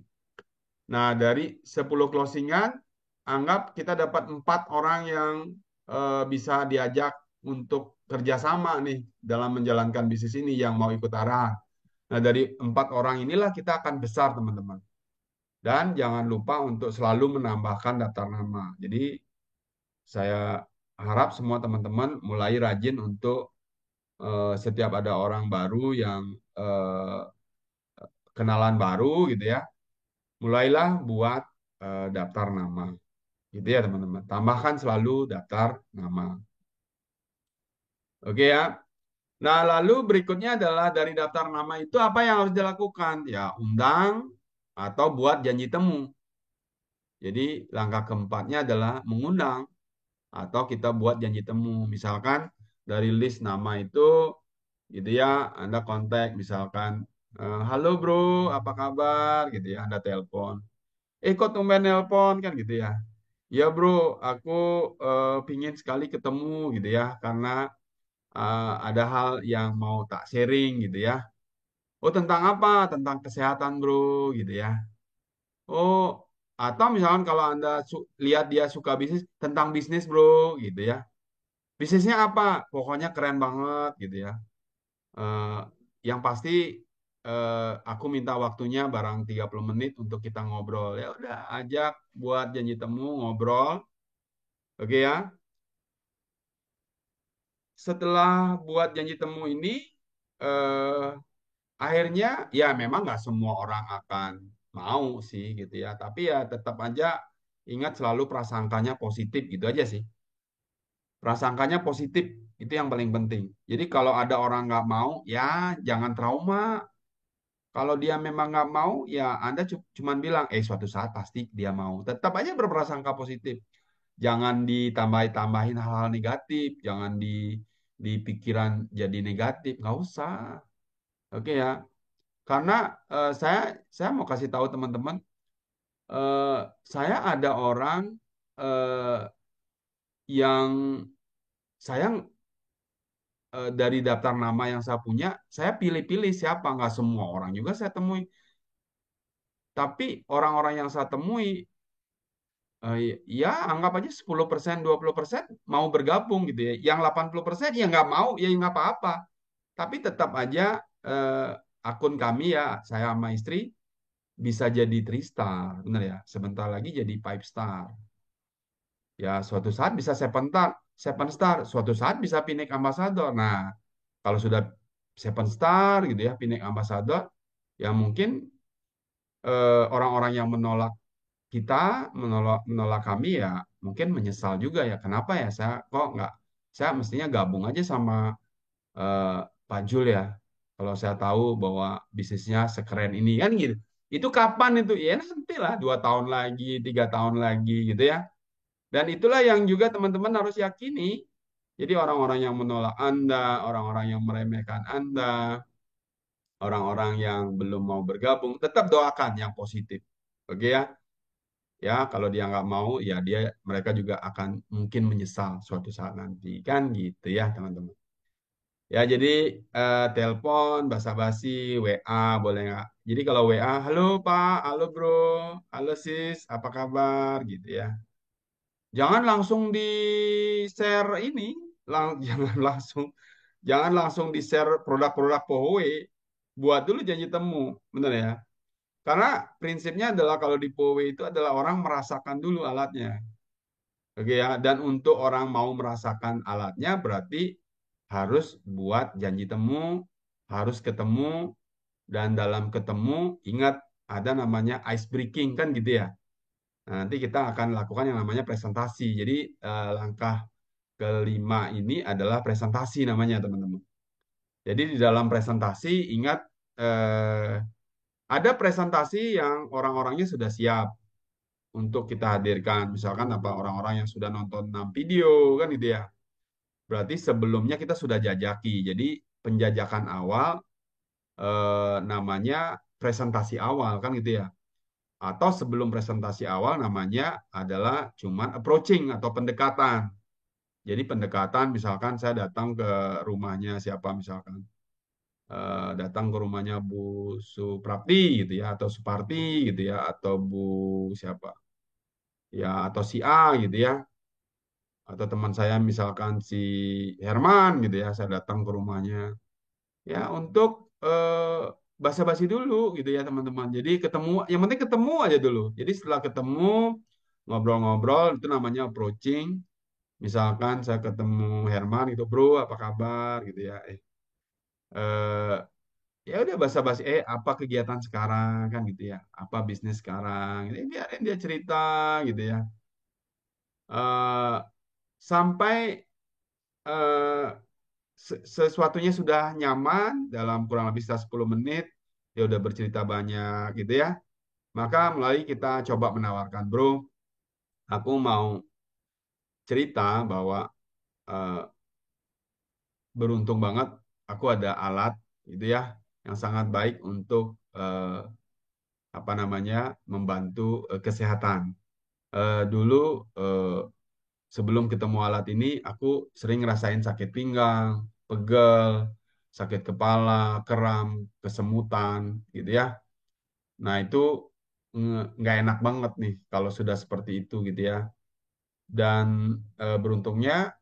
Nah, dari 10 closingan, anggap kita dapat 4 orang yang bisa diajak untuk kerjasama nih dalam menjalankan bisnis ini yang mau ikut arahan. Nah, dari 4 orang inilah kita akan besar, teman-teman. Dan jangan lupa untuk selalu menambahkan daftar nama. Jadi, saya harap semua teman-teman mulai rajin untuk setiap ada orang baru yang eh, kenalan baru gitu ya, mulailah buat daftar nama. Gitu ya teman-teman. Tambahkan selalu daftar nama. Oke ya. Nah, lalu berikutnya adalah dari daftar nama itu apa yang harus dilakukan? Ya, undang atau buat janji temu. Jadi, langkah keempatnya adalah mengundang atau kita buat janji temu. Misalkan dari list nama itu gitu ya, Anda kontak misalkan, halo bro, apa kabar gitu ya, Anda telepon. Kok tumben nelpon kan gitu ya. Ya bro, aku pingin sekali ketemu gitu ya, karena ada hal yang mau tak sharing gitu ya. Oh tentang apa? Tentang kesehatan bro gitu ya. Oh atau misalkan kalau Anda lihat dia suka bisnis, tentang bisnis bro gitu ya. Bisnisnya apa? Pokoknya keren banget gitu ya. Eh, yang pasti aku minta waktunya barang 30 menit untuk kita ngobrol. Ya udah ajak buat janji temu ngobrol. Oke ya. Setelah buat janji temu ini eh, akhirnya ya memang nggak semua orang akan mau sih gitu ya. Tapi ya tetap aja ingat selalu prasangkanya positif gitu aja sih. Prasangkanya positif itu yang paling penting. Jadi kalau ada orang nggak mau ya jangan trauma. Kalau dia memang nggak mau ya Anda cuman bilang suatu saat pasti dia mau. Tetap aja berprasangka positif. Jangan ditambah-tambahin hal-hal negatif. Jangan di pikiran jadi negatif. Nggak usah. Oke ya. Karena saya mau kasih tahu teman-teman, eh, saya ada orang eh, yang saya dari daftar nama yang saya punya, saya pilih-pilih siapa, nggak semua orang juga saya temui. Tapi orang-orang yang saya temui, eh, ya anggap aja 10%, 20% mau bergabung gitu ya. Yang 80% ya nggak mau, ya nggak apa-apa. Tapi tetap aja eh, akun kami ya, saya sama istri, bisa jadi 3 star, benar ya. Sebentar lagi jadi 5 star. Ya suatu saat bisa seven star, suatu saat bisa Pinnacle Ambassador. Nah, kalau sudah seven star gitu ya, Pinnacle Ambassador, ya mungkin orang-orang yang menolak kita, menolak menolak kami ya mungkin menyesal juga ya. Kenapa ya saya kok nggak, saya mestinya gabung aja sama eh, Pak Jul ya. Kalau saya tahu bahwa bisnisnya sekeren ini kan gitu. Itu kapan itu? Ya nanti lah 2 tahun lagi, 3 tahun lagi gitu ya. Dan itulah yang juga teman-teman harus yakini. Jadi orang-orang yang menolak Anda, orang-orang yang meremehkan Anda, orang-orang yang belum mau bergabung, tetap doakan yang positif. Oke ya. Ya, kalau dia nggak mau, ya mereka juga akan mungkin menyesal suatu saat nanti. Kan gitu ya, teman-teman. Ya, jadi telepon, basa-basi, WA, boleh nggak? Jadi kalau WA, halo Pak, halo Bro, halo Sis, apa kabar? Gitu ya. Jangan langsung di-share ini, jangan langsung di-share produk-produk Poway. Buat dulu janji temu, bener ya. Karena prinsipnya adalah kalau di Poway itu adalah orang merasakan dulu alatnya. Oke ya, dan untuk orang mau merasakan alatnya berarti harus buat janji temu, harus ketemu, dan dalam ketemu ingat ada namanya ice breaking kan gitu ya. Nah, nanti kita akan lakukan yang namanya presentasi. Jadi langkah kelima ini adalah presentasi namanya teman-teman. Jadi di dalam presentasi ingat eh, ada presentasi yang orang-orangnya sudah siap untuk kita hadirkan. Misalkan apa orang-orang yang sudah nonton 6 video kan gitu ya. Berarti sebelumnya kita sudah jajaki. Jadi penjajakan awal namanya presentasi awal kan gitu ya. Atau sebelum presentasi awal namanya adalah cuman approaching atau pendekatan. Jadi pendekatan misalkan saya datang ke rumahnya siapa misalkan. Datang ke rumahnya Bu Suprapti gitu ya atau Suparti gitu ya atau Bu siapa ya atau si A gitu ya atau teman saya misalkan si Herman gitu ya saya datang ke rumahnya ya untuk basa-basi dulu gitu ya teman-teman. Jadi ketemu, yang penting ketemu aja dulu. Jadi setelah ketemu ngobrol-ngobrol itu namanya approaching. Misalkan saya ketemu Herman gitu, bro, apa kabar gitu ya. Eh, ya udah basa-basi. Apa kegiatan sekarang kan gitu ya. Apa bisnis sekarang? Ini biarin dia cerita gitu ya. Eh, sampai eh, sesuatunya sudah nyaman dalam kurang lebih sekitar 10 menit, dia udah bercerita banyak gitu ya. Maka mulai kita coba menawarkan, bro, aku mau cerita bahwa eh, beruntung banget aku ada alat gitu ya yang sangat baik untuk apa namanya membantu kesehatan. Dulu eh, sebelum ketemu alat ini, aku sering ngerasain sakit pinggang, pegel, sakit kepala, kram, kesemutan, gitu ya. Nah, itu nggak enak banget nih kalau sudah seperti itu, gitu ya. Dan beruntungnya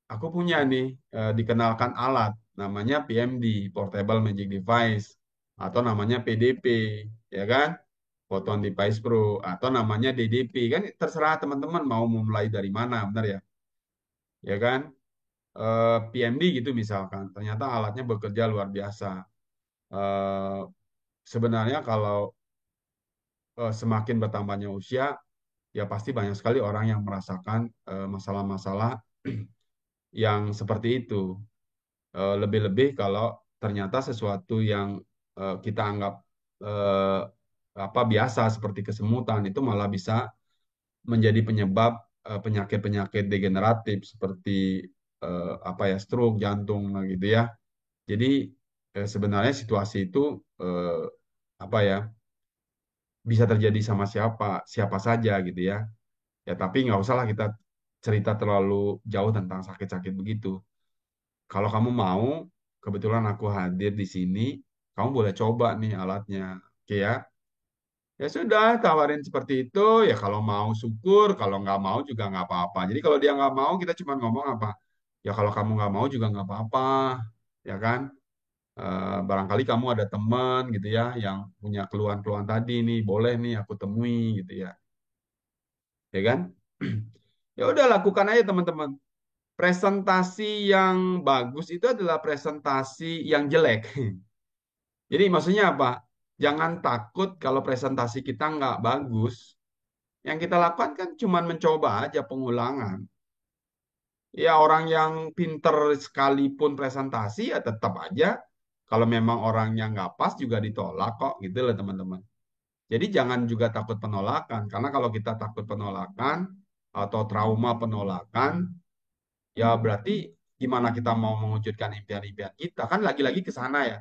aku punya nih dikenalkan alat, namanya PMD, Portable Magic Device, atau namanya PDP, ya kan? Photon Device Pro, atau namanya DDP, kan terserah teman-teman mau memulai dari mana, benar ya? Ya kan? PMD gitu misalkan, ternyata alatnya bekerja luar biasa. Eh, Sebenarnya kalau semakin bertambahnya usia, ya pasti banyak sekali orang yang merasakan masalah-masalah yang seperti itu. Lebih-lebih kalau ternyata sesuatu yang kita anggap eh, apa biasa seperti kesemutan itu malah bisa menjadi penyebab penyakit-penyakit degeneratif seperti apa ya stroke, jantung, nah gitu ya. Jadi sebenarnya situasi itu eh, apa ya bisa terjadi sama siapa siapa saja gitu ya. Ya tapi nggak usah lah kita cerita terlalu jauh tentang sakit-sakit begitu. Kalau kamu mau, kebetulan aku hadir di sini, kamu boleh coba nih alatnya. Oke ya. Ya sudah, tawarin seperti itu. Ya kalau mau syukur, kalau nggak mau juga nggak apa-apa. Jadi kalau dia nggak mau, kita cuma ngomong apa? Ya kalau kamu nggak mau juga nggak apa-apa, ya kan? Barangkali kamu ada teman gitu ya yang punya keluhan-keluhan tadi nih boleh nih aku temui gitu ya kan Ya udah lakukan aja teman-teman. Presentasi yang bagus itu adalah presentasi yang jelek. Jadi maksudnya apa? Jangan takut kalau presentasi kita nggak bagus. Yang kita lakukan kan cuma mencoba aja pengulangan. Ya orang yang pinter sekalipun presentasi ya tetap aja kalau memang orangnya nggak pas juga ditolak kok gitu loh teman-teman. Jadi jangan juga takut penolakan karena kalau kita takut penolakan atau trauma penolakan ya berarti gimana kita mau mewujudkan impian-impian kita kan lagi-lagi ke sana ya.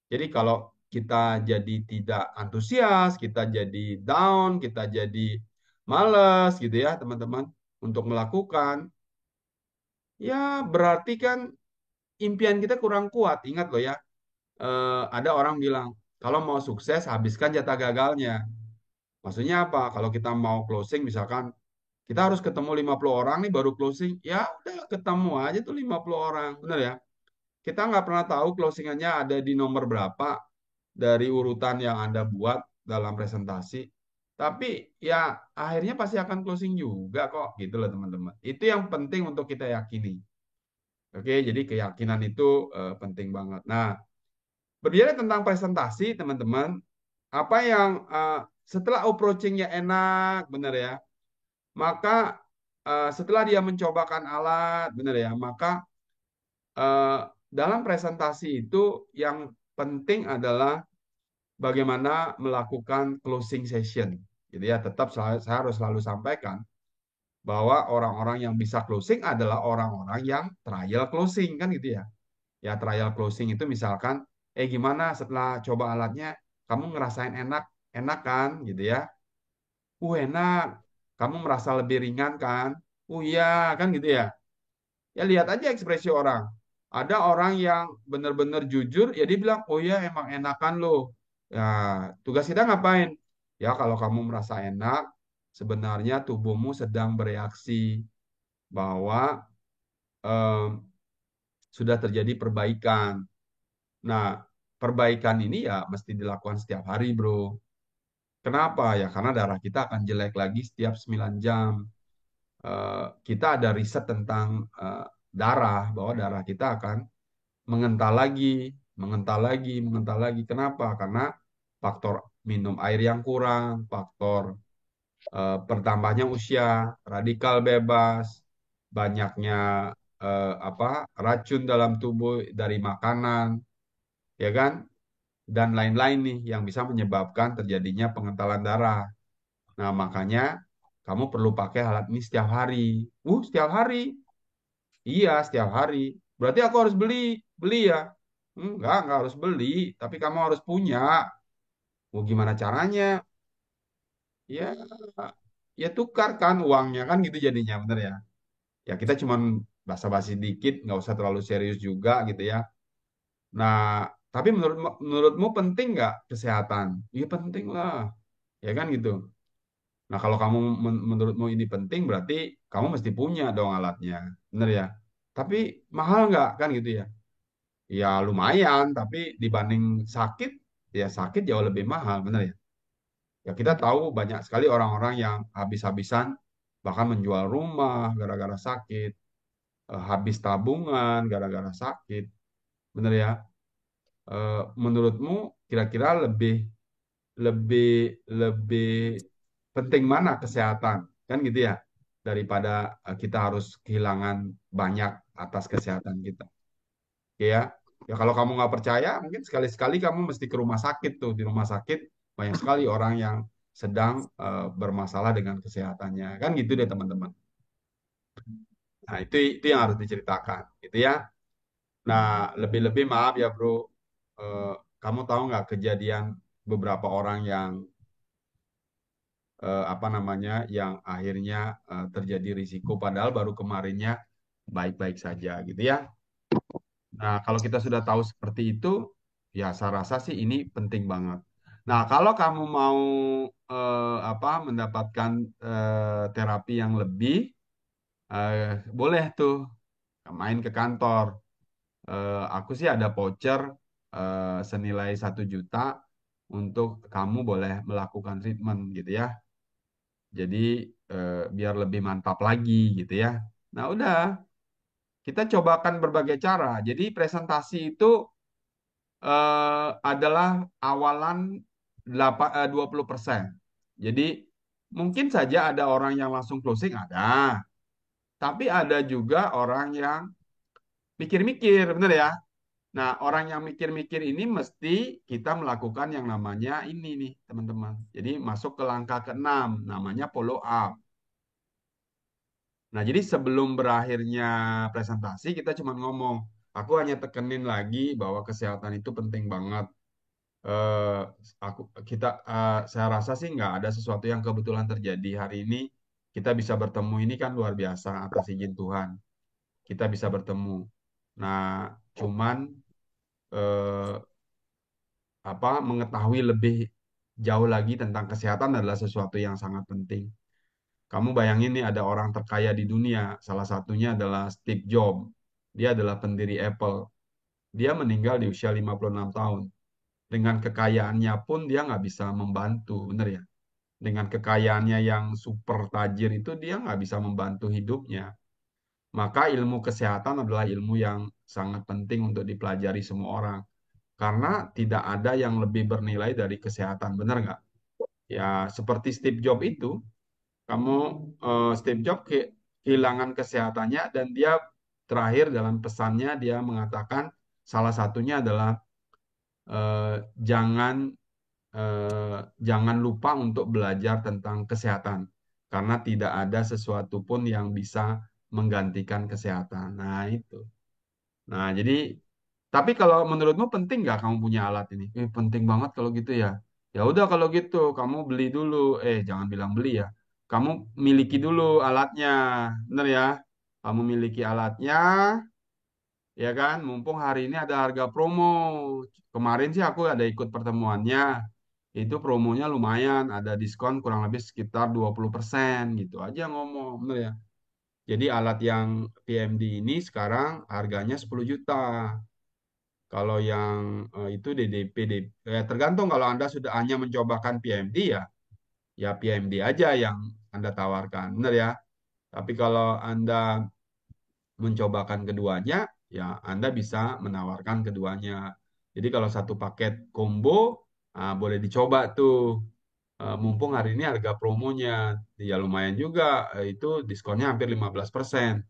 Jadi kalau kita jadi tidak antusias, kita jadi down, kita jadi males gitu ya teman-teman untuk melakukan, ya berarti kan impian kita kurang kuat. Ingat loh ya, ada orang bilang, kalau mau sukses habiskan jatah gagalnya. Maksudnya apa? Kalau kita mau closing misalkan, kita harus ketemu 50 orang nih baru closing. Ya udah ketemu aja tuh 50 orang. Bener ya? Kita nggak pernah tahu closingannya ada di nomor berapa dari urutan yang Anda buat dalam presentasi. Tapi ya akhirnya pasti akan closing juga kok gitu loh teman-teman. Itu yang penting untuk kita yakini. Oke, jadi keyakinan itu penting banget. Nah, berbicara tentang presentasi, teman-teman, apa yang setelah approaching-nya enak, benar ya, maka setelah dia mencobakan alat, benar ya, maka eh, dalam presentasi itu yang penting adalah bagaimana melakukan closing session. Jadi ya tetap saya harus selalu sampaikan bahwa orang-orang yang bisa closing adalah orang-orang yang trial closing kan gitu ya. Ya trial closing itu misalkan, gimana setelah coba alatnya, kamu ngerasain enak, enak kan gitu ya. Enak, kamu merasa lebih ringan kan? Iya kan gitu ya. Ya lihat aja ekspresi orang. Ada orang yang benar-benar jujur, ya dia bilang, oh ya emang enakan loh. Ya, tugas kita ngapain? Ya kalau kamu merasa enak, sebenarnya tubuhmu sedang bereaksi bahwa em, sudah terjadi perbaikan. Nah, perbaikan ini ya mesti dilakukan setiap hari, bro. Kenapa? Ya karena darah kita akan jelek lagi setiap 9 jam. Kita ada riset tentang darah, bahwa darah kita akan mengental lagi, mengental lagi, mengental lagi. Kenapa? Karena faktor minum air yang kurang, faktor bertambahnya usia, radikal bebas, banyaknya apa racun dalam tubuh dari makanan, ya kan? Dan lain-lain nih yang bisa menyebabkan terjadinya pengentalan darah. Nah, makanya kamu perlu pakai alat ini setiap hari. Setiap hari? Iya, setiap hari. Berarti aku harus beli. Beli ya? Enggak harus beli. Tapi kamu harus punya. Gimana caranya? Ya, ya tukarkan uangnya kan gitu jadinya, bener ya? Ya kita cuman basa-basi dikit, nggak usah terlalu serius juga gitu ya. Nah, tapi menurutmu penting nggak kesehatan? Iya penting lah, ya kan gitu. Nah, kalau kamu menurutmu ini penting, berarti kamu mesti punya dong alatnya, bener ya? Tapi mahal nggak kan gitu ya? Ya lumayan, tapi dibanding sakit, ya sakit jauh lebih mahal, bener ya? Ya kita tahu banyak sekali orang-orang yang habis-habisan, bahkan menjual rumah gara-gara sakit, habis tabungan gara-gara sakit, bener ya? Menurutmu kira-kira lebih lebih lebih penting mana kesehatan kan gitu ya daripada kita harus kehilangan banyak atas kesehatan kita. Oke ya. Ya kalau kamu nggak percaya, mungkin sekali-sekali kamu mesti ke rumah sakit tuh. Di rumah sakit banyak sekali orang yang sedang bermasalah dengan kesehatannya. Kan gitu deh teman-teman. Nah itu yang harus diceritakan, gitu ya. Nah lebih-lebih maaf ya bro, Eh, kamu tahu nggak kejadian beberapa orang yang apa namanya, yang akhirnya terjadi risiko padahal baru kemarinnya baik-baik saja, gitu ya. Nah, kalau kita sudah tahu seperti itu, ya saya rasa sih ini penting banget. Nah, kalau kamu mau apa mendapatkan terapi yang lebih, boleh tuh main ke kantor. Aku sih ada voucher senilai 1 juta untuk kamu boleh melakukan treatment gitu ya. Jadi biar lebih mantap lagi gitu ya. Nah, udah kita cobakan berbagai cara. Jadi presentasi itu adalah awalan 20%. Jadi mungkin saja ada orang yang langsung closing ada, tapi ada juga orang yang mikir-mikir, bener ya? Nah, orang yang mikir-mikir ini mesti kita melakukan yang namanya ini nih, teman-teman. Jadi masuk ke langkah keenam, namanya follow up. Nah, jadi sebelum berakhirnya presentasi, kita cuma ngomong, aku hanya tekenin lagi bahwa kesehatan itu penting banget. eh aku kita saya rasa sih nggak ada sesuatu yang kebetulan terjadi hari ini. Kita bisa bertemu ini kan luar biasa atas izin Tuhan. Kita bisa bertemu. Nah, cuman eh, mengetahui lebih jauh lagi tentang kesehatan adalah sesuatu yang sangat penting. Kamu bayangin nih ada orang terkaya di dunia, salah satunya adalah Steve Jobs. Dia adalah pendiri Apple. Dia meninggal di usia 56 tahun. Dengan kekayaannya pun dia nggak bisa membantu, bener ya? Dengan kekayaannya yang super tajir itu dia nggak bisa membantu hidupnya. Maka ilmu kesehatan adalah ilmu yang sangat penting untuk dipelajari semua orang. Karena tidak ada yang lebih bernilai dari kesehatan, benar nggak? Ya, seperti Steve Jobs itu, kamu Steve Jobs kehilangan kesehatannya dan dia terakhir dalam pesannya dia mengatakan salah satunya adalah eh, jangan jangan lupa untuk belajar tentang kesehatan karena tidak ada sesuatu pun yang bisa menggantikan kesehatan. Nah, itu. Nah, jadi tapi kalau menurutmu penting nggak kamu punya alat ini? Penting banget kalau gitu ya. Ya udah kalau gitu kamu beli dulu. Jangan bilang beli ya. Kamu miliki dulu alatnya. Bener ya? Kamu miliki alatnya, ya kan? Mumpung hari ini ada harga promo. Kemarin sih aku ada ikut pertemuannya. Itu promonya lumayan, ada diskon kurang lebih sekitar 20% gitu aja ngomong, bener ya. Jadi alat yang PMD ini sekarang harganya 10 juta. Kalau yang itu DDP, tergantung kalau Anda sudah hanya mencobakan PMD ya PMD aja yang Anda tawarkan, benar ya. Tapi kalau Anda mencobakan keduanya, ya Anda bisa menawarkan keduanya. Jadi kalau satu paket combo, boleh dicoba tuh. Mumpung hari ini harga promonya, ya lumayan juga, itu diskonnya hampir 15%.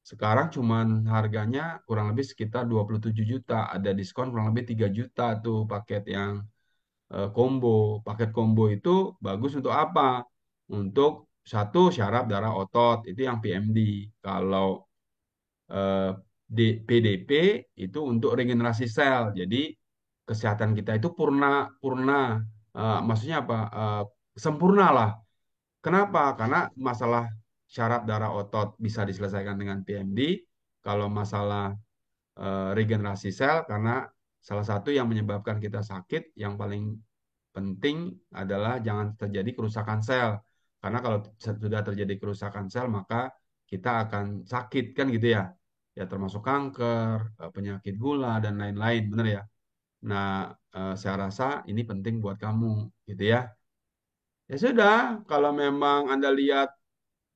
Sekarang cuman harganya kurang lebih sekitar 27 juta. Ada diskon kurang lebih 3 juta tuh paket yang combo. Paket combo itu bagus untuk apa? Untuk satu syaraf darah otot, itu yang PMD. Kalau eh, PDP itu untuk regenerasi sel. Jadi kesehatan kita itu purna purna maksudnya apa? Sempurna lah. Kenapa? Karena masalah syaraf darah otot bisa diselesaikan dengan PMD. Kalau masalah regenerasi sel, karena salah satu yang menyebabkan kita sakit yang paling penting adalah jangan terjadi kerusakan sel. Karena kalau sudah terjadi kerusakan sel, maka kita akan sakit kan gitu ya. Ya termasuk kanker, penyakit gula dan lain-lain, benar ya. Nah, saya rasa ini penting buat kamu gitu ya. Ya sudah, kalau memang Anda lihat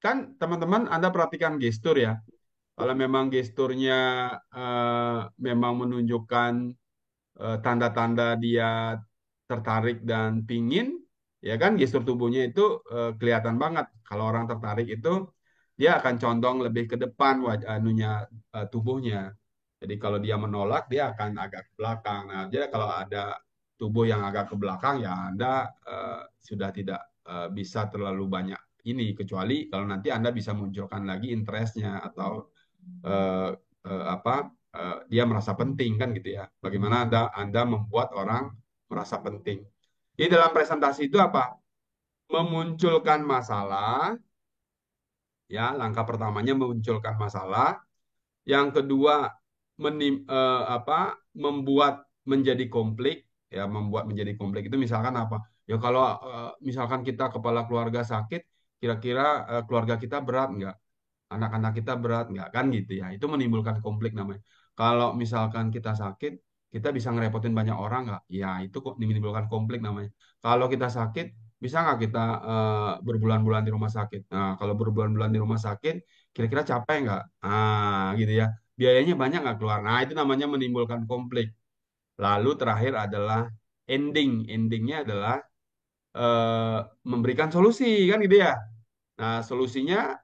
kan teman-teman Anda perhatikan gestur ya. Kalau memang gesturnya memang menunjukkan tanda-tanda dia tertarik dan pingin, ya kan gestur tubuhnya itu kelihatan banget. Kalau orang tertarik itu dia akan condong lebih ke depan anunya tubuhnya. Jadi kalau dia menolak dia akan agak ke belakang. Nah, jadi kalau ada tubuh yang agak ke belakang ya Anda sudah tidak bisa terlalu banyak ini kecuali kalau nanti Anda bisa munculkan lagi interestnya atau eh, apa dia merasa penting kan gitu ya. Bagaimana Anda membuat orang merasa penting. Jadi dalam presentasi itu apa? Memunculkan masalah, ya langkah pertamanya memunculkan masalah. Yang kedua membuat menjadi konflik, ya membuat menjadi konflik itu misalkan apa? Ya kalau misalkan kita kepala keluarga sakit, kira-kira keluarga kita berat nggak? Anak-anak kita berat nggak kan gitu ya itu menimbulkan konflik namanya kalau misalkan kita sakit kita bisa ngerepotin banyak orang nggak ya itu kok menimbulkan konflik namanya kalau kita sakit bisa nggak kita berbulan-bulan di rumah sakit? Nah, kalau berbulan-bulan di rumah sakit, kira-kira capek nggak? Gitu ya. Biayanya banyak nggak keluar? Nah, itu namanya menimbulkan konflik. Lalu terakhir adalah ending. Endingnya adalah eh, memberikan solusi, kan gitu ya. Nah, solusinya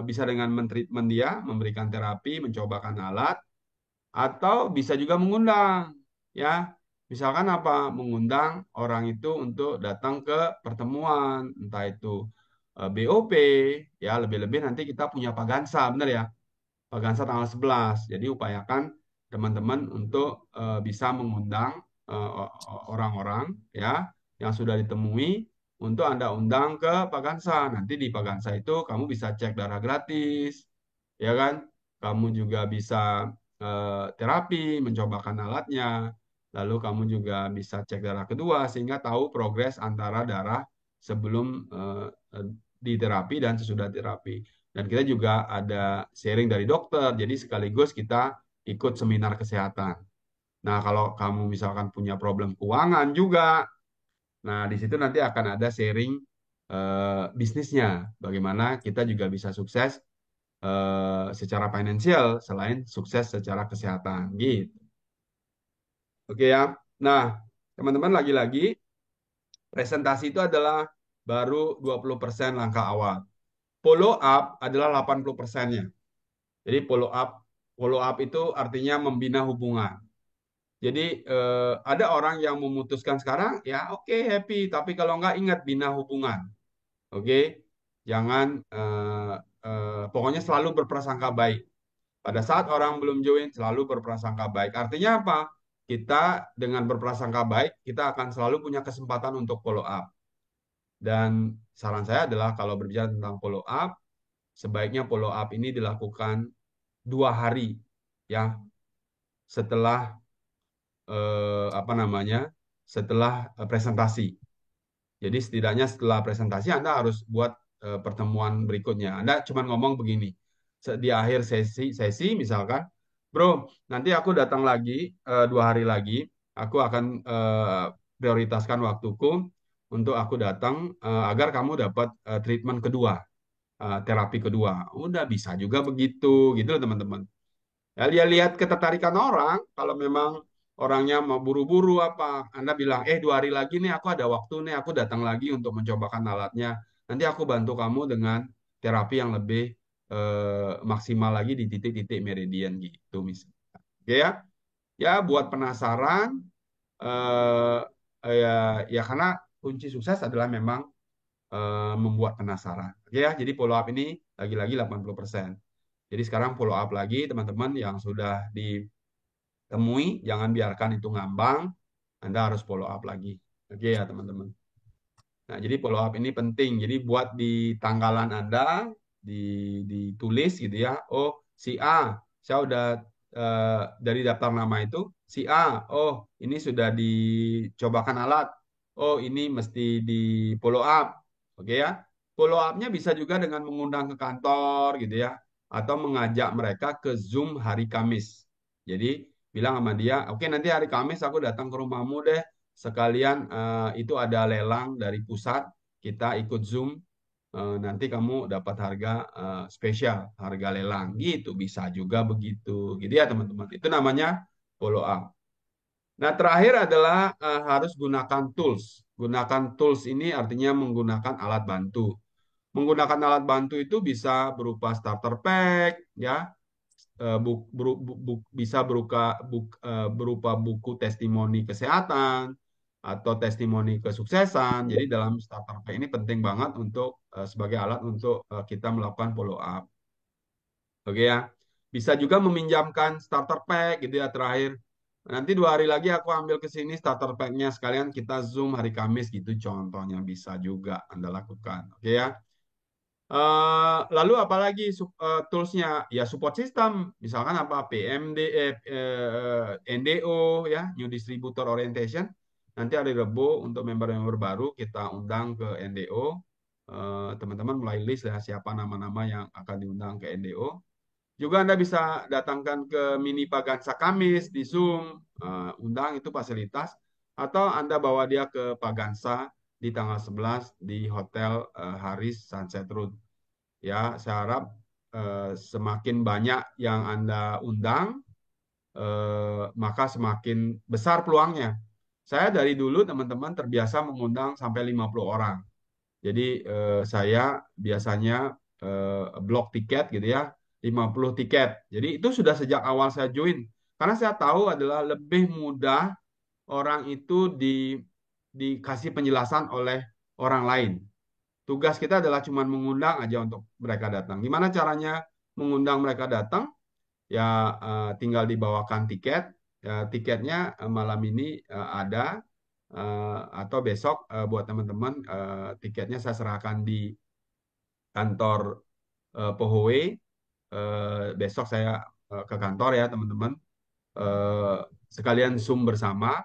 bisa dengan mentreatment dia, memberikan terapi, mencobakan alat, atau bisa juga mengundang, ya. Misalkan apa? Mengundang orang itu untuk datang ke pertemuan, entah itu BOP, ya lebih-lebih nanti kita punya Pagansa, benar ya? Pagansa tanggal 11. Jadi upayakan teman-teman untuk bisa mengundang orang-orang ya yang sudah ditemui untuk Anda undang ke Pagansa. Nanti di Pagansa itu kamu bisa cek darah gratis, ya kan? Kamu juga bisa terapi, mencobakan alatnya. Lalu kamu juga bisa cek darah kedua sehingga tahu progres antara darah sebelum eh, diterapi dan sesudah terapi. Dan kita juga ada sharing dari dokter, jadi sekaligus kita ikut seminar kesehatan. Nah, kalau kamu misalkan punya problem keuangan juga, nah di situ nanti akan ada sharing bisnisnya, bagaimana kita juga bisa sukses secara finansial selain sukses secara kesehatan, gitu. Oke ya. Nah, teman-teman lagi-lagi presentasi itu adalah baru 20% langkah awal. Follow up adalah 80%-nya. Jadi follow up itu artinya membina hubungan. Jadi ada orang yang memutuskan sekarang, ya oke, happy. Tapi kalau nggak, ingat bina hubungan. Oke, jangan pokoknya selalu berprasangka baik. Pada saat orang belum join, selalu berprasangka baik. Artinya apa? Kita dengan berprasangka baik, kita akan selalu punya kesempatan untuk follow up. Dan saran saya adalah kalau berbicara tentang follow up, sebaiknya follow up ini dilakukan 2 hari ya setelah apa namanya, setelah presentasi. Jadi setidaknya setelah presentasi Anda harus buat pertemuan berikutnya. Anda cuma ngomong begini di akhir sesi misalkan, bro, nanti aku datang lagi 2 hari lagi, aku akan prioritaskan waktuku untuk aku datang agar kamu dapat treatment kedua, terapi kedua. Udah bisa juga begitu, gitu loh teman-teman. Ya, lihat ketertarikan orang. Kalau memang orangnya mau buru-buru apa, Anda bilang, 2 hari lagi nih aku ada waktu nih, aku datang lagi untuk mencobakan alatnya. Nanti aku bantu kamu dengan terapi yang lebih maksimal lagi di titik-titik meridian gitu misalnya. Oke ya, ya buat penasaran, eh, ya, ya karena kunci sukses adalah memang membuat penasaran. Oke ya, jadi follow up ini lagi-lagi 80%. Jadi sekarang follow up lagi teman-teman yang sudah ditemui, jangan biarkan itu ngambang, Anda harus follow up lagi. Oke ya teman-teman. Nah, jadi follow up ini penting. Jadi buat di tanggalan Anda, di, ditulis gitu ya. Oh, si A, saya udah eh, dari daftar nama itu, si A, oh ini sudah dicobakan alat. Oh, ini mesti di follow up. Oke ya. Follow up-nya bisa juga dengan mengundang ke kantor gitu ya. Atau mengajak mereka ke Zoom hari Kamis. Jadi bilang sama dia, oke nanti hari Kamis aku datang ke rumahmu deh. Sekalian itu ada lelang dari pusat, kita ikut Zoom, nanti kamu dapat harga spesial, harga lelang. Gitu, bisa juga begitu. Gitu ya teman-teman. Itu namanya follow up. Nah, terakhir adalah harus gunakan tools. Gunakan tools ini artinya menggunakan alat bantu. Menggunakan alat bantu itu bisa berupa starter pack, ya, bisa berupa buku testimoni kesehatan atau testimoni kesuksesan. Jadi dalam starter pack ini penting banget untuk sebagai alat untuk kita melakukan follow up. Oke ya. Bisa juga meminjamkan starter pack gitu ya terakhir. Nanti 2 hari lagi aku ambil ke sini starter pack-nya sekalian kita Zoom hari Kamis gitu contohnya bisa juga Anda lakukan. Oke ya. Lalu apalagi toolsnya? Ya support system, misalkan apa PMD, NDO ya, New Distributor Orientation. Nanti hari Rebo untuk member-member baru kita undang ke NDO. Teman-teman mulai list ya siapa nama-nama yang akan diundang ke NDO. Juga Anda bisa datangkan ke Mini Pagansa Kamis di Zoom, undang itu fasilitas. Atau Anda bawa dia ke Pagansa di tanggal 11 di Hotel Haris Sunset Road. Ya, saya harap semakin banyak yang Anda undang, maka semakin besar peluangnya. Saya dari dulu teman-teman terbiasa mengundang sampai 50 orang. Jadi saya biasanya blok tiket gitu ya, 50 tiket. Jadi itu sudah sejak awal saya join. Karena saya tahu adalah lebih mudah orang itu dikasih penjelasan oleh orang lain. Tugas kita adalah cuma mengundang aja untuk mereka datang. Gimana caranya mengundang mereka datang? Ya tinggal dibawakan tiket. Ya, tiketnya malam ini ada atau besok buat teman-teman tiketnya saya serahkan di kantor Pohowe. Besok saya ke kantor ya teman-teman. Eh, Sekalian Zoom bersama.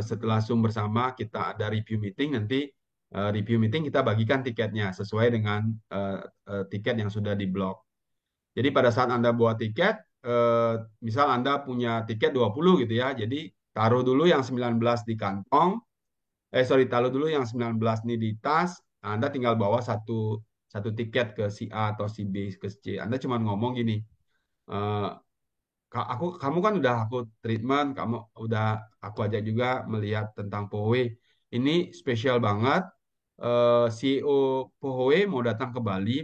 Setelah Zoom bersama kita ada review meeting nanti. Review meeting kita bagikan tiketnya sesuai dengan tiket yang sudah diblok. Jadi pada saat Anda buat tiket, eh, misal Anda punya tiket 20 gitu ya. Jadi taruh dulu yang 19 di kantong. Taruh dulu yang 19 ini di tas. Anda tinggal bawa satu tiket ke si A atau si B ke si C. Anda cuma ngomong gini, eh, kamu kan udah aku treatment, kamu udah aku ajak juga melihat tentang Powe. Ini spesial banget. CEO Powe mau datang ke Bali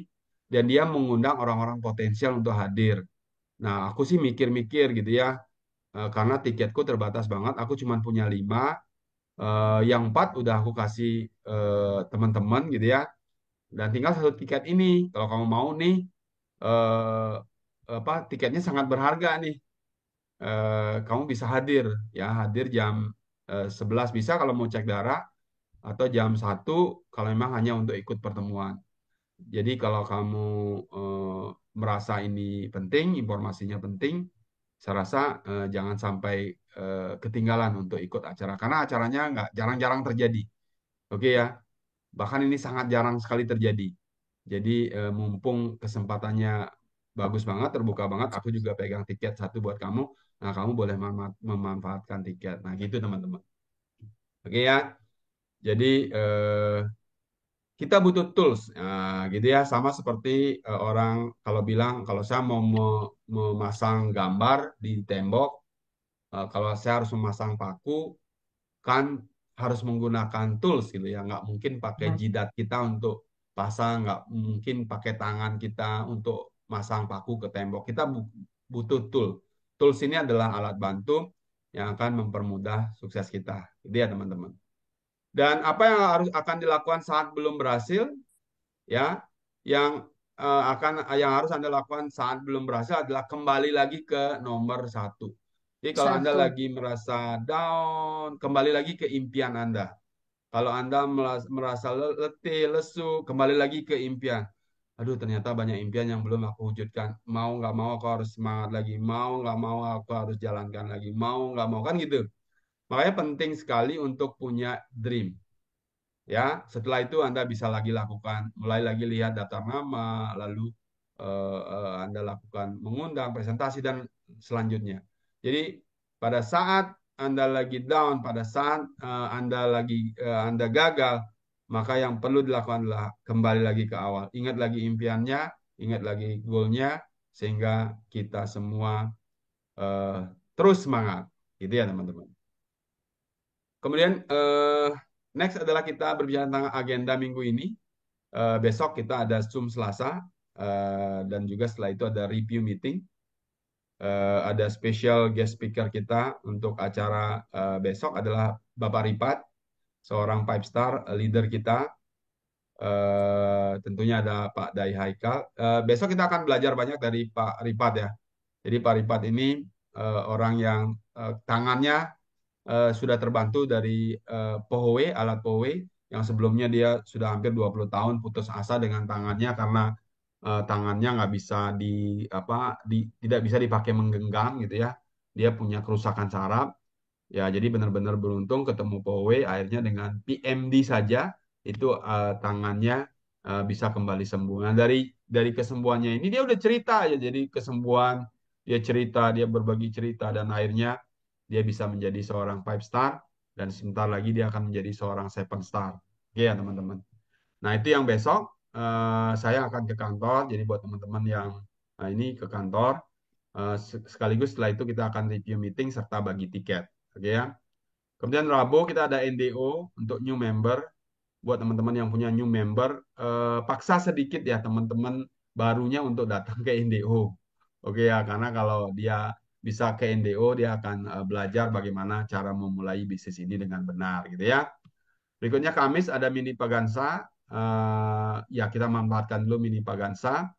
dan dia mengundang orang-orang potensial untuk hadir. Nah, aku sih mikir-mikir gitu ya, karena tiketku terbatas banget. Aku cuma punya 5. Yang 4 udah aku kasih teman-teman gitu ya. Dan tinggal satu tiket ini. Kalau kamu mau nih, eh, tiketnya sangat berharga nih. Kamu bisa hadir ya, hadir jam 11 bisa kalau mau cek darah atau jam 1 kalau memang hanya untuk ikut pertemuan. Jadi kalau kamu eh, merasa ini penting, informasinya penting, saya rasa jangan sampai ketinggalan untuk ikut acara karena acaranya nggak jarang-jarang terjadi. Oke ya, bahkan ini sangat jarang sekali terjadi. Jadi mumpung kesempatannya bagus banget, terbuka banget, aku juga pegang tiket satu buat kamu. Nah, kamu boleh memanfaatkan tiket. Nah, gitu teman-teman. Oke ya. Jadi kita butuh tools, nah, gitu ya. Sama seperti orang kalau bilang kalau saya mau memasang gambar di tembok, kalau saya harus memasang paku, kan harus menggunakan tools gitu ya. Nggak mungkin pakai jidat kita untuk pasang, nggak mungkin pakai tangan kita untuk masang paku ke tembok. Kita butuh tool. Tools ini adalah alat bantu yang akan mempermudah sukses kita. Gitu ya teman-teman. Dan apa yang akan dilakukan saat belum berhasil? Ya, yang yang harus Anda lakukan saat belum berhasil adalah kembali lagi ke nomor 1. Jadi kalau Anda lagi merasa down, kembali lagi ke impian Anda. Kalau Anda merasa letih, lesu, kembali lagi ke impian. Aduh, ternyata banyak impian yang belum aku wujudkan. Mau nggak mau aku harus semangat lagi. Mau nggak mau aku harus jalankan lagi. Mau nggak mau kan gitu. Makanya penting sekali untuk punya dream. Ya, setelah itu Anda bisa lagi lakukan, mulai lagi lihat daftar nama, lalu Anda lakukan mengundang, presentasi, dan selanjutnya. Jadi, pada saat Anda lagi down, pada saat Anda gagal, maka yang perlu dilakukan adalah kembali lagi ke awal. Ingat lagi impiannya, ingat lagi goalnya, sehingga kita semua eh, terus semangat. Gitu ya, teman-teman. Kemudian next adalah kita berbicara tentang agenda minggu ini. Besok kita ada Zoom Selasa dan juga setelah itu ada review meeting. Ada special guest speaker kita untuk acara besok adalah Bapak Ripat, seorang 5 star leader kita. Tentunya ada Pak Dai Haikal. Besok kita akan belajar banyak dari Pak Ripat ya. Jadi Pak Ripat ini orang yang tangannya sudah terbantu dari Pohowe, alat Pohowe, yang sebelumnya dia sudah hampir 20 tahun putus asa dengan tangannya karena tangannya nggak bisa tidak bisa dipakai menggenggam gitu ya. Dia punya kerusakan saraf. Ya, jadi benar-benar beruntung ketemu Powe. Akhirnya dengan PMD saja itu tangannya bisa kembali sembuh. Nah, dari kesembuhannya ini dia udah cerita ya. Jadi kesembuhan dia cerita, dia berbagi cerita dan akhirnya dia bisa menjadi seorang 5 star dan sebentar lagi dia akan menjadi seorang seven star. Oke ya teman-teman. Nah itu yang besok saya akan ke kantor. Jadi buat teman-teman yang ini ke kantor, sekaligus setelah itu kita akan review meeting serta bagi tiket. Oke ya. Kemudian Rabu kita ada NDO untuk new member. Buat teman-teman yang punya new member, paksa sedikit ya teman-teman barunya untuk datang ke NDO. Oke ya, karena kalau dia bisa ke NDO, dia akan belajar bagaimana cara memulai bisnis ini dengan benar, gitu ya. Berikutnya Kamis ada mini Pagansa. Ya kita manfaatkan dulu mini Pagansa.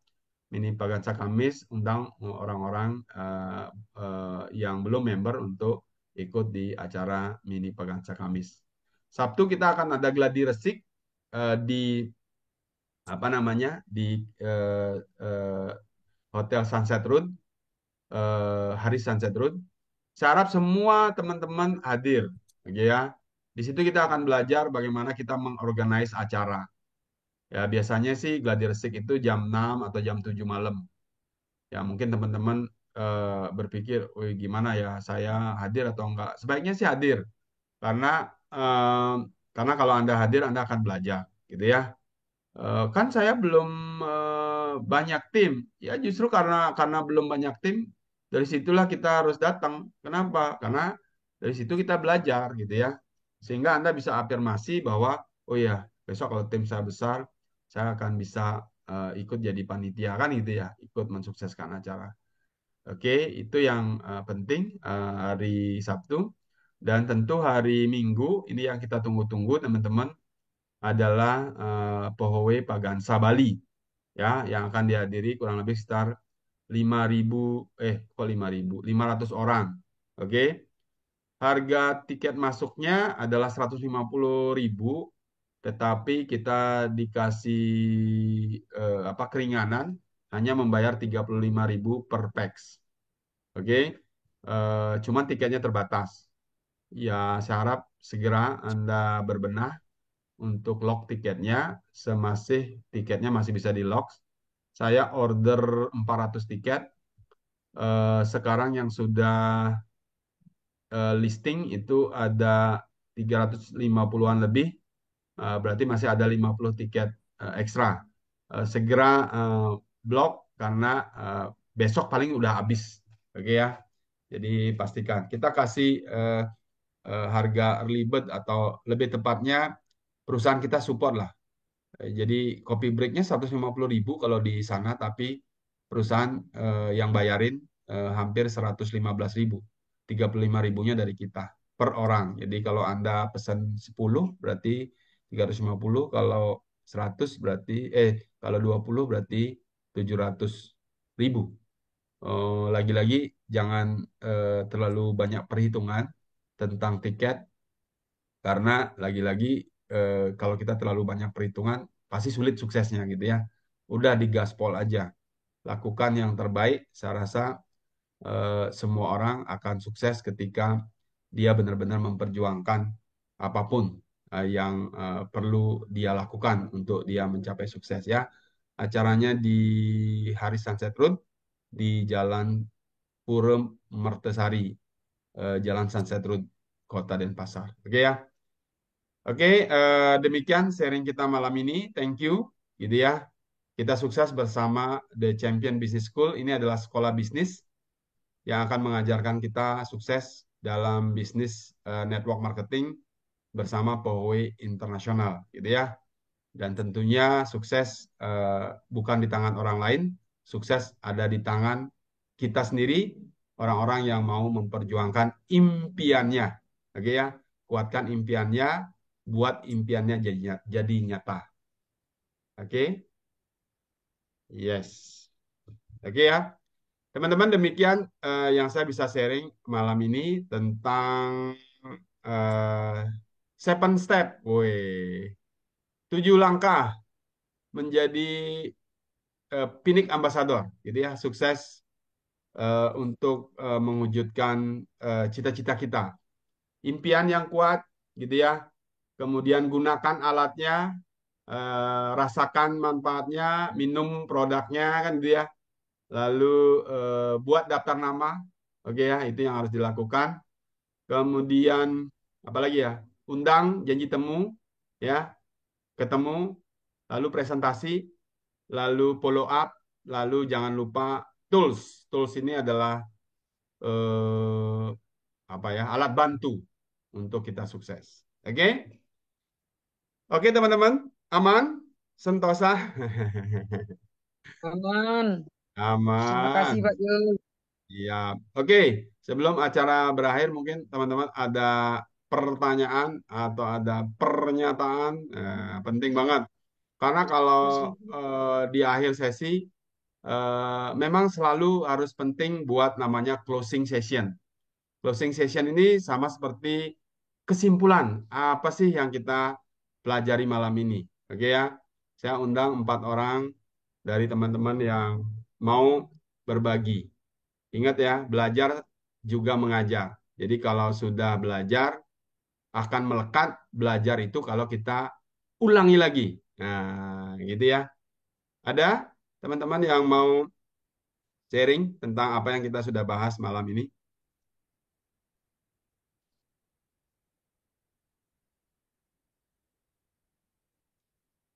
Mini Pagansa Kamis undang orang-orang yang belum member untuk ikut di acara mini Pagansa Kamis. Sabtu kita akan ada gladi resik di apa namanya di eh, eh, Hotel Sunset Road, hari Sunset Road. Saya harap semua teman-teman hadir, oke ya. Di situ kita akan belajar bagaimana kita mengorganize acara. Ya biasanya sih gladi resik itu jam 6 atau jam 7 malam. Ya mungkin teman-teman berpikir, wih gimana ya saya hadir atau enggak? Sebaiknya sih hadir karena eh, kalau Anda hadir Anda akan belajar, gitu ya. Kan saya belum banyak tim. Ya justru karena belum banyak tim, dari situlah kita harus datang. Kenapa? Karena dari situ kita belajar, gitu ya. Sehingga Anda bisa afirmasi bahwa, oh ya, besok kalau tim saya besar, saya akan bisa ikut jadi panitia kan gitu ya, ikut mensukseskan acara. Oke, itu yang penting hari Sabtu. Dan tentu hari Minggu, ini yang kita tunggu-tunggu teman-teman, adalah Pohowe Pagansa Bali ya yang akan dihadiri kurang lebih sekitar 5.000 kok 5.000 500 orang. Oke. Harga tiket masuknya adalah 150.000 tetapi kita dikasih apa keringanan hanya membayar 35.000 per pax. Oke. Cuman tiketnya terbatas. Ya, saya harap segera Anda berbenah untuk lock tiketnya, semasih tiketnya masih bisa di lock. Saya order 400 tiket. Sekarang yang sudah listing itu ada 350-an lebih. Berarti masih ada 50 tiket ekstra. Segera blok karena besok paling udah habis. Oke ya. Jadi pastikan. Kita kasih harga early bird atau lebih tepatnya perusahaan kita support lah. Jadi kopi breaknya 150.000 kalau di sana, tapi perusahaan yang bayarin hampir 115.000. 35.000-nya dari kita per orang. Jadi kalau Anda pesan 10 berarti 350, kalau 100 berarti kalau 20 berarti 700.000. Lagi-lagi jangan terlalu banyak perhitungan tentang tiket karena lagi-lagi kalau kita terlalu banyak perhitungan pasti sulit suksesnya gitu ya. Udah digaspol aja. Lakukan yang terbaik. Saya rasa semua orang akan sukses ketika dia benar-benar memperjuangkan apapun yang perlu dia lakukan untuk dia mencapai sukses ya. Acaranya di hari Sunset Road di Jalan Purem Mertesari, Jalan Sunset Road, Kota Denpasar. Oke ya. Oke, demikian sharing kita malam ini. Thank you, gitu ya. Kita sukses bersama The Champion Business School. Ini adalah sekolah bisnis yang akan mengajarkan kita sukses dalam bisnis network marketing bersama Poway Internasional, gitu ya. Dan tentunya sukses bukan di tangan orang lain, sukses ada di tangan kita sendiri, orang-orang yang mau memperjuangkan impiannya, oke ya. Kuatkan impiannya, buat impiannya jadi nyata. Oke? Yes. Oke ya. Teman-teman demikian yang saya bisa sharing malam ini tentang eh, 7 step. Woi. 7 langkah menjadi Pinnacle Ambassador, gitu ya. Sukses untuk mewujudkan cita-cita kita. Impian yang kuat, gitu ya. Kemudian gunakan alatnya, rasakan manfaatnya, minum produknya kan gitu ya. Lalu buat daftar nama, oke ya, itu yang harus dilakukan. Kemudian apalagi ya, undang, janji temu, ya, ketemu, lalu presentasi, lalu follow up, lalu jangan lupa tools. Tools ini adalah apa ya, alat bantu untuk kita sukses. Oke? Oke teman-teman, aman? Sentosa? Aman. Terima kasih Aman. Pak Jul. Iya. Oke, sebelum acara berakhir mungkin teman-teman ada pertanyaan atau ada pernyataan penting banget. Karena kalau di akhir sesi memang selalu harus penting buat namanya closing session. Closing session ini sama seperti kesimpulan apa sih yang kita pelajari malam ini. Oke ya, saya undang 4 orang dari teman-teman yang mau berbagi. Ingat ya, belajar juga mengajar. Jadi kalau sudah belajar, akan melekat belajar itu kalau kita ulangi lagi. Nah, gitu ya. Ada teman-teman yang mau sharing tentang apa yang kita sudah bahas malam ini?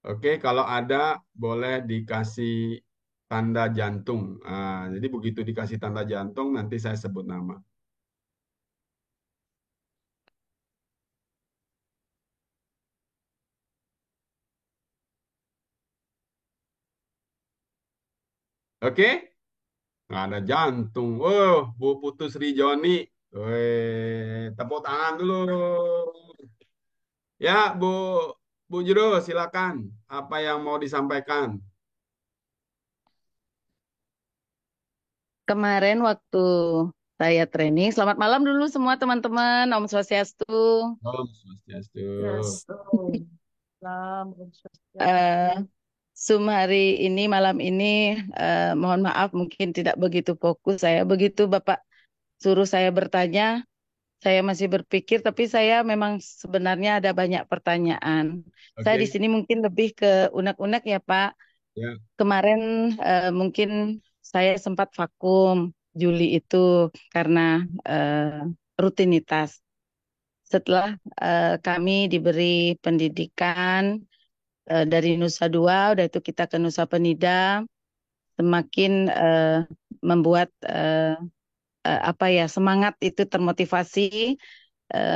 Oke, kalau ada boleh dikasih tanda jantung. Nah, jadi begitu dikasih tanda jantung, nanti saya sebut nama. Oke, nggak ada jantung. Oh, Bu Putu Sri Joni. Weh, tepuk tangan dulu. Ya, Bu Jero, silakan. Apa yang mau disampaikan? Kemarin waktu saya training, selamat malam dulu semua teman-teman, Om Swastiastu. Om Swastiastu. Yes. Salam, Om Swastiastu. Eh, Zoom hari ini, malam ini, mohon maaf mungkin tidak begitu fokus saya. Begitu Bapak suruh saya bertanya, saya masih berpikir, tapi saya memang sebenarnya ada banyak pertanyaan. Saya di Oke, sini mungkin lebih ke unek-unek ya Pak. ya, Kemarin mungkin saya sempat vakum Juli itu karena rutinitas. Setelah kami diberi pendidikan dari Nusa Dua, udah itu kita ke Nusa Penida, semakin membuat apa ya semangat itu termotivasi.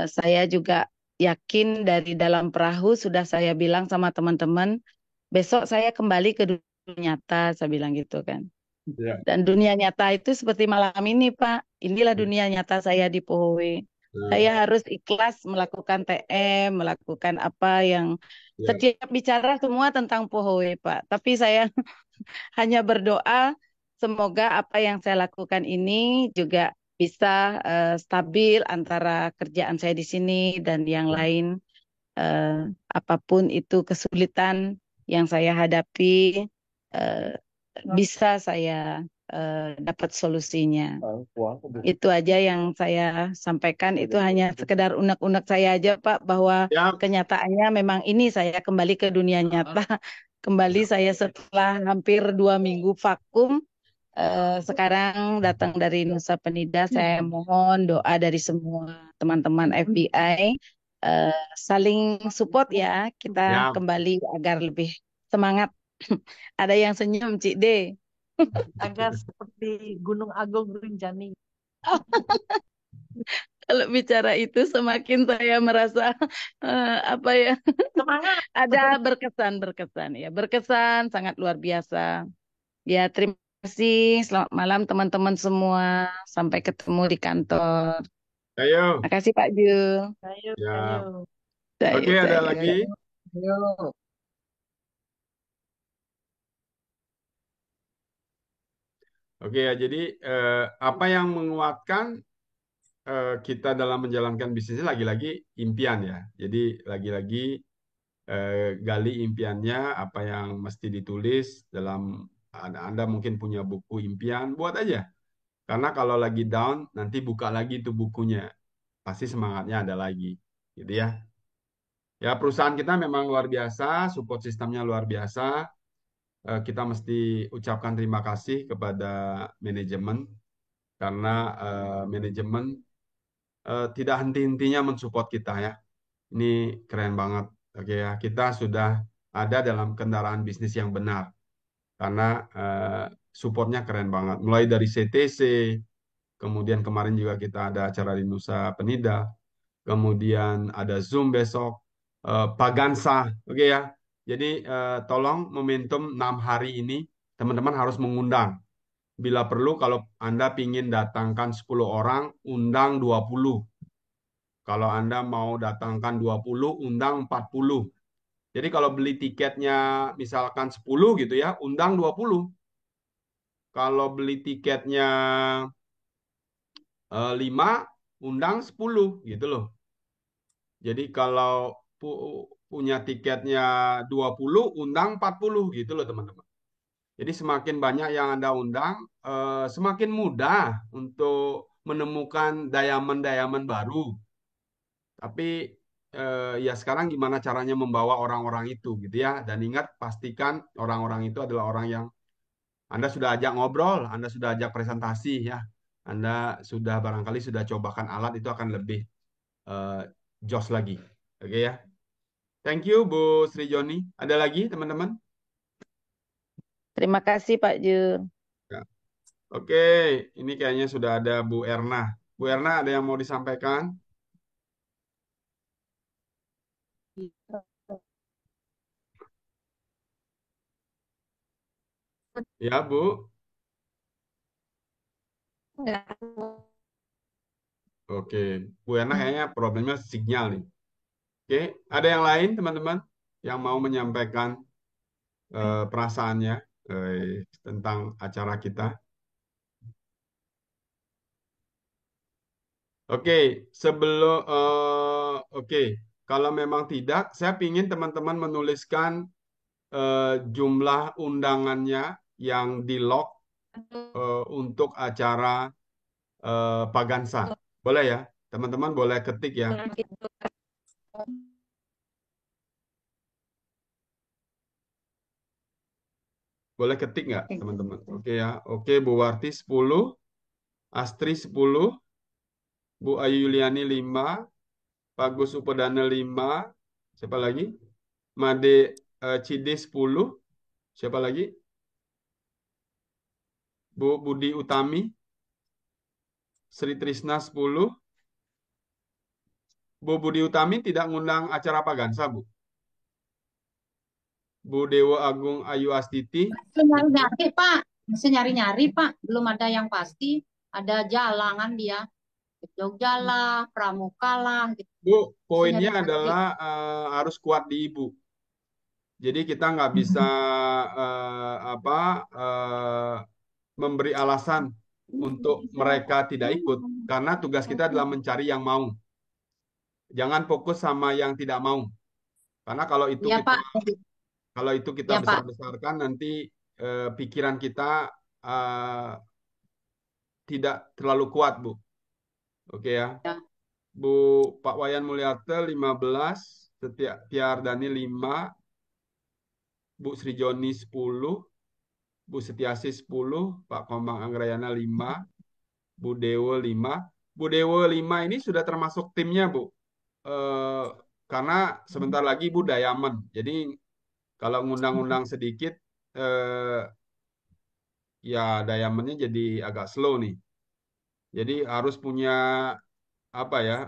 Saya juga yakin dari dalam perahu sudah saya bilang sama teman-teman, besok saya kembali ke dunia nyata, saya bilang gitu kan. ya. Dan dunia nyata itu seperti malam ini, Pak. Inilah dunia nyata saya di Pohowe. Saya Nah, harus ikhlas melakukan TM, melakukan apa yang ya, setiap bicara semua tentang Pohowe, Pak. Tapi saya hanya berdoa semoga apa yang saya lakukan ini juga bisa stabil antara kerjaan saya di sini dan yang lain. Eh, Apapun itu kesulitan yang saya hadapi, eh, bisa saya dapat solusinya. Itu aja yang saya sampaikan. Itu hanya sekedar unek-unek saya aja, Pak, bahwa ya, kenyataannya memang ini saya kembali ke dunia nyata. Kembali saya setelah hampir 2 minggu vakum. Sekarang datang dari Nusa Penida. Saya mohon doa dari semua teman-teman FBI. Saling support ya. Kita ya. kembali agar lebih semangat. Ada yang senyum, Cik D. Agar seperti Gunung Agung Rinjani. Kalau bicara itu semakin saya merasa apa ya Semangat. ada berkesan ya berkesan sangat luar biasa ya terima kasih selamat malam teman-teman semua sampai ketemu di kantor. Ayo, Makasih Pak Ju. Ayo, ya. ayo. Oke, ada lagi. Ayo. Oke ya, jadi apa yang menguatkan kita dalam menjalankan bisnisnya lagi-lagi impian ya. Jadi lagi-lagi gali impiannya, apa yang mesti ditulis dalam Anda mungkin punya buku impian, buat aja. Karena kalau lagi down, nanti buka lagi itu bukunya. Pasti semangatnya ada lagi. Gitu ya. Ya, perusahaan kita memang luar biasa, support sistemnya luar biasa. Kita mesti ucapkan terima kasih kepada manajemen karena manajemen tidak henti-hentinya mensupport kita ya. Ini keren banget. Oke ya, kita sudah ada dalam kendaraan bisnis yang benar karena supportnya keren banget. Mulai dari CTC, kemudian kemarin juga kita ada acara di Nusa Penida, kemudian ada Zoom besok, Pagansa, oke ya. Jadi tolong momentum 6 hari ini teman-teman harus mengundang. Bila perlu kalau Anda ingin datangkan 10 orang, undang 20. Kalau Anda mau datangkan 20, undang 40. Jadi kalau beli tiketnya misalkan 10 gitu ya, undang 20. Kalau beli tiketnya 5, undang 10 gitu loh. Jadi kalau punya tiketnya 20, undang 40 gitu loh teman-teman. Jadi semakin banyak yang Anda undang, semakin mudah untuk menemukan diamond-diamond baru. Tapi ya sekarang gimana caranya membawa orang-orang itu gitu ya. Dan ingat pastikan orang-orang itu adalah orang yang Anda sudah ajak ngobrol, Anda sudah ajak presentasi ya. Anda sudah barangkali sudah cobakan alat itu akan lebih eh, jos lagi. Oke ya. Thank you Bu Sri Joni. Ada lagi teman-teman? Terima kasih Pak Jul. Ya. Oke, ini kayaknya sudah ada Bu Erna. Bu Erna ada yang mau disampaikan? Ya Bu. Oke, Bu Erna kayaknya problemnya sinyal nih. Oke, ada yang lain teman-teman yang mau menyampaikan perasaannya tentang acara kita? Oke, sebelum oke, kalau memang tidak, saya ingin teman-teman menuliskan jumlah undangannya yang di lock untuk acara Pagansa. Boleh ya, teman-teman boleh ketik ya. Boleh ketik nggak teman-teman? Oke ya, oke Bu Warti 10, Astri 10, Bu Ayu Yuliani 5, Pak Gus Upedana 5, siapa lagi? Made Cide 10, siapa lagi? Bu Budi Utami, Sri Trisna 10. Bu Budi Utami tidak ngundang acara Pagansa, Bu. Bu Dewa Agung Ayu Astiti, Masih nyari-nyari, Pak. Masih nyari-nyari, Pak. Belum ada yang pasti. Ada jalangan dia. Ke Jogja lah, Pramuka lah. Gitu. Bu, Masih poinnya nyari-nyari. adalah harus kuat di Ibu. Jadi kita nggak bisa apa memberi alasan untuk mereka tidak ikut karena tugas kita adalah mencari yang mau. Jangan fokus sama yang tidak mau. Karena Ya, Pak. kalau itu kita Ya, Pak. besar-besarkan nanti pikiran kita eh, tidak terlalu kuat, Bu. Oke ya. Ya. Bu Pak Wayan Mulyarte 15, Tiardani 5, Bu Sri Joni 10, Bu Setiasi 10, Pak Komang Anggrayana 5, Bu Dewo 5. Bu Dewo 5 ini sudah termasuk timnya, Bu. Eh, karena sebentar lagi Bu Diamond. Jadi kalau ngundang-undang sedikit, ya Diamondnya jadi agak slow nih. Jadi harus punya apa ya,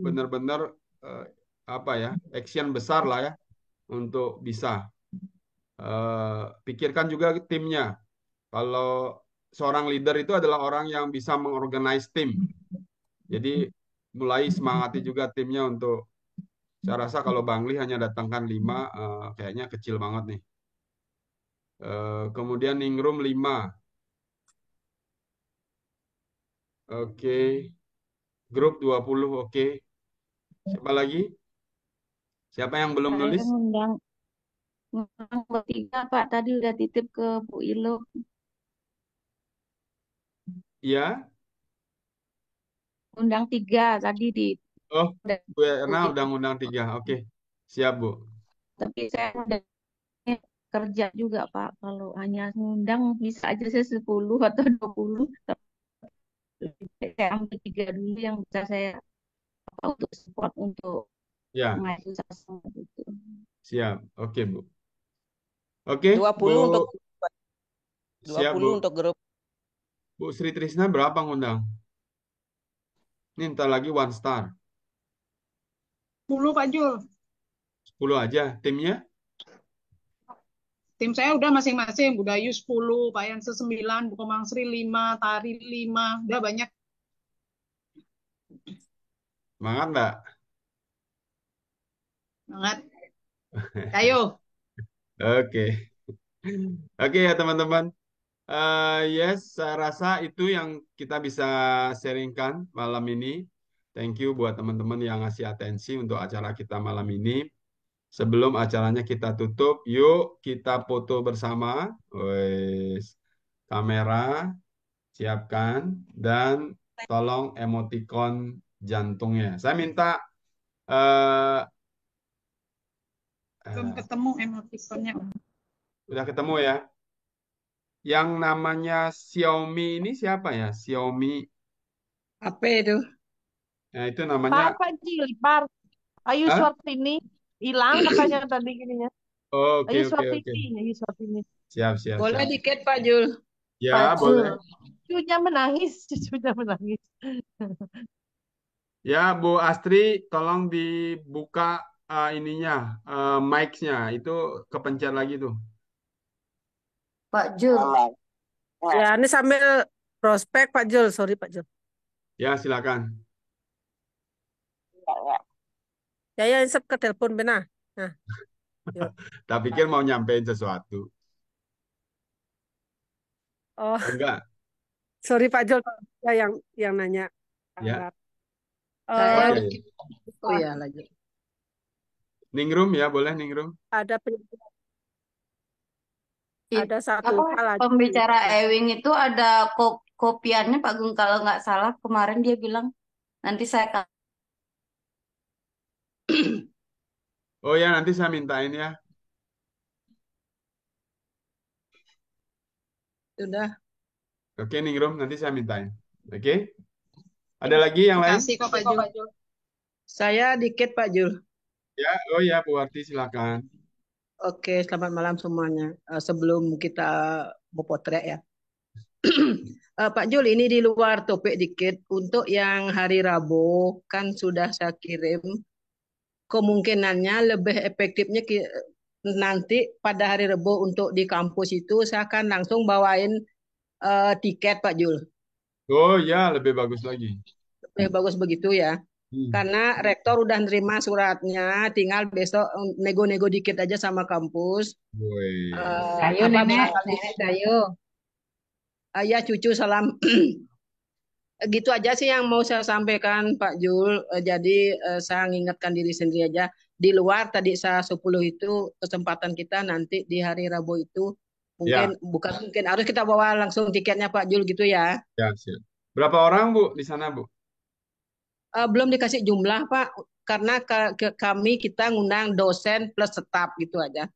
benar-benar eh, apa ya, action besar lah ya untuk bisa. Pikirkan juga timnya. Kalau seorang leader itu adalah orang yang bisa mengorganize tim. Jadi mulai semangati juga timnya untuk, saya rasa kalau Bangli hanya datangkan 5, kayaknya kecil banget nih. Kemudian Ningrum 5. Oke. Grup 20, oke. Siapa lagi? Siapa yang belum Saya nulis? ngundang bertiga Pak, tadi udah titip ke Bu Ilo. Iya. Undang 3 tadi di Oh, Bu Bu Erna Ilo. udah ngundang 3. Oke. Siap, Bu. Tapi saya udah kerja juga Pak. Kalau hanya ngundang bisa aja saya 10 atau 20. Saya ambil 3 dulu yang bisa saya apa, untuk support untuk Ya, mengajar sastra itu. siap. Oke, Bu. Oke, 20 untuk Bu. Siap, 20 Bu. untuk grup. Bu Sri Trisna berapa ngundang? Ini ntar lagi one star. 10 Pak Jul. 10 aja. Timnya? Tim saya udah masing-masing. Budayu 10, Pak Yanse 9, Bu Komang Sri 5, Tari 5. Udah banyak. Semangat, Mbak? Banget. Ayo. Oke. Oke ya, teman-teman. Yes, saya rasa itu yang kita bisa sharingkan malam ini. Thank you buat teman-teman yang ngasih atensi untuk acara kita malam ini. Sebelum acaranya kita tutup, yuk kita foto bersama. Wes, kamera siapkan dan tolong emoticon jantungnya. Saya minta eh Belum ketemu emoticonnya. udah ketemu ya. Yang namanya Xiaomi ini siapa ya? Xiaomi. Apa itu? Nah, itu namanya. Pak Jilipar. Ayu Hah? Swartini. Hilang katanya tadi gininya. Oke, Ayu oke, oke. Swartini. Ayu Swartini. Siap, siap, Boleh siap. dikit Pak Jul. Ya, Pak boleh. Jul. Cucunya menangis. Cucunya menangis. Ya, Bu Astri, tolong dibuka ininya, mic-nya. Itu kepencet lagi tuh. Pak Jul. Ya, ini sambil prospek Pak Jul. Sorry Pak Jul. Ya, silakan. Ya, insep ke telepon benar. Nah, yuk. Tak pikir mau nyampein sesuatu. Oh, Enggak, sorry Pak Jul. Ya, yang nanya. ya. Saya Eh, Oke. Oh ya, lanjut. Ningrum ya, boleh Ningrum. ada It- ada satu apa hal lagi. pembicara Ewing itu ada kopiannya Pak Gung, kalau nggak salah kemarin dia bilang nanti saya Oh ya, nanti saya mintain ya. Sudah. Oke, Ningrum, nanti saya mintain. Oke. Ada lagi yang lain? Kasih kok Pak Jul. Saya dikit Pak Jul. Ya, oh ya, Bu Warti, silakan. Oke, selamat malam semuanya. Sebelum kita memotret ya. Pak Jul, ini di luar topik dikit. Untuk yang hari Rabu kan sudah saya kirim. Kemungkinannya lebih efektifnya nanti pada hari Rabu untuk di kampus itu saya akan langsung bawain tiket Pak Jul. Oh ya, lebih bagus lagi. Lebih bagus begitu ya. Karena rektor udah nerima suratnya, tinggal besok nego-nego dikit aja sama kampus. Woi. Dayo nenek Dayo. Ya cucu salam. Gitu aja sih yang mau saya sampaikan Pak Jul. Jadi saya mengingatkan diri sendiri aja. Di luar tadi saya 10 itu kesempatan kita nanti di hari Rabu itu mungkin bukan mungkin harus kita bawa langsung tiketnya Pak Jul gitu ya. Ya, siap. Berapa orang Bu di sana Bu? Belum dikasih jumlah Pak, karena kami kita ngundang dosen plus staf gitu aja.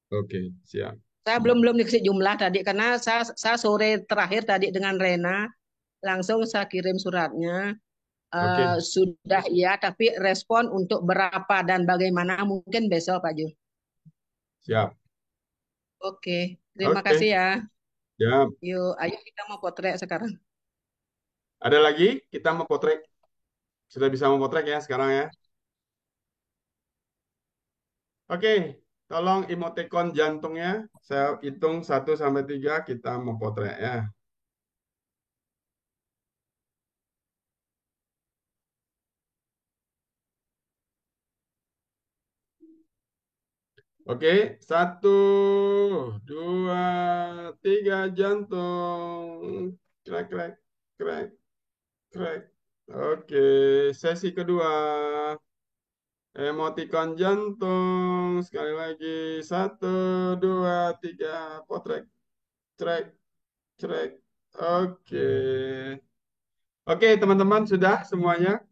Oke, siap. Saya belum dikasih jumlah tadi karena saya sore terakhir tadi dengan Rena langsung saya kirim suratnya. Sudah ya, tapi respon untuk berapa dan bagaimana mungkin besok Pak Jul. Siap. Oke, terima kasih ya. Siap. Yuk, ayo kita mau potret sekarang. Ada lagi? Kita mau potret. Sudah bisa mau potret ya sekarang ya. Oke, tolong emoticon jantungnya. Saya hitung 1 sampai 3, kita mau potret ya. Oke, 1, 2, 3 jantung. Krek, krek, krek, krek. Oke, sesi kedua. Emoticon jantung. Sekali lagi. 1, 2, 3. Potret. Krek, krek. Oke. Oke, teman-teman, sudah semuanya.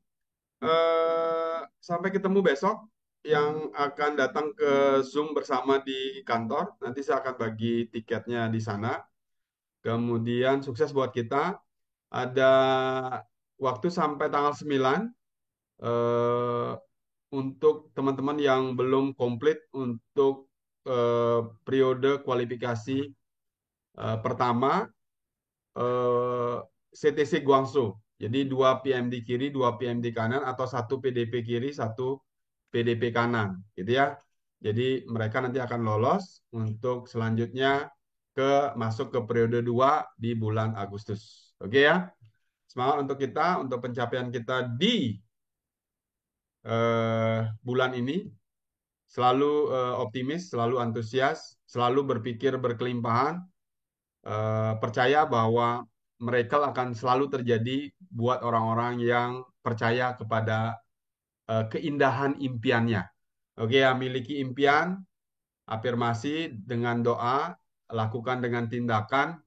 Sampai ketemu besok yang akan datang ke Zoom bersama di kantor. Nanti saya akan bagi tiketnya di sana. Kemudian sukses buat kita. ada waktu sampai tanggal 9 eh, untuk teman-teman yang belum komplit untuk periode kualifikasi pertama CTC Guangzhou. Jadi 2 PM di kiri, 2 PM di kanan, atau 1 PDP kiri, 1 PDP kanan, gitu ya. Jadi mereka nanti akan lolos untuk selanjutnya masuk ke periode 2 di bulan Agustus. Oke ya. Semangat untuk kita, untuk pencapaian kita di bulan ini. Selalu optimis, selalu antusias, selalu berpikir berkelimpahan, percaya bahwa miracle akan selalu terjadi buat orang-orang yang percaya kepada keindahan impiannya. Oke ya, miliki impian, afirmasi dengan doa, lakukan dengan tindakan,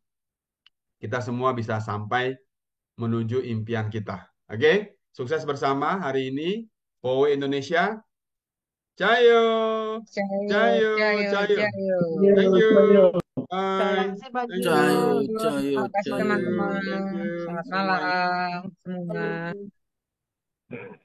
kita semua bisa sampai menuju impian kita. Oke, sukses bersama hari ini. POWE Indonesia, Cayo, Cayo, Cayo, cayo, Cayo. cayo. Thank you. Terima Bye. kasih Pak Thank Cayo, you. Jul. cayo, Terima kasih Thank cayo. you. teman-teman. Thank you Selamat semuanya. malam semua. Halo.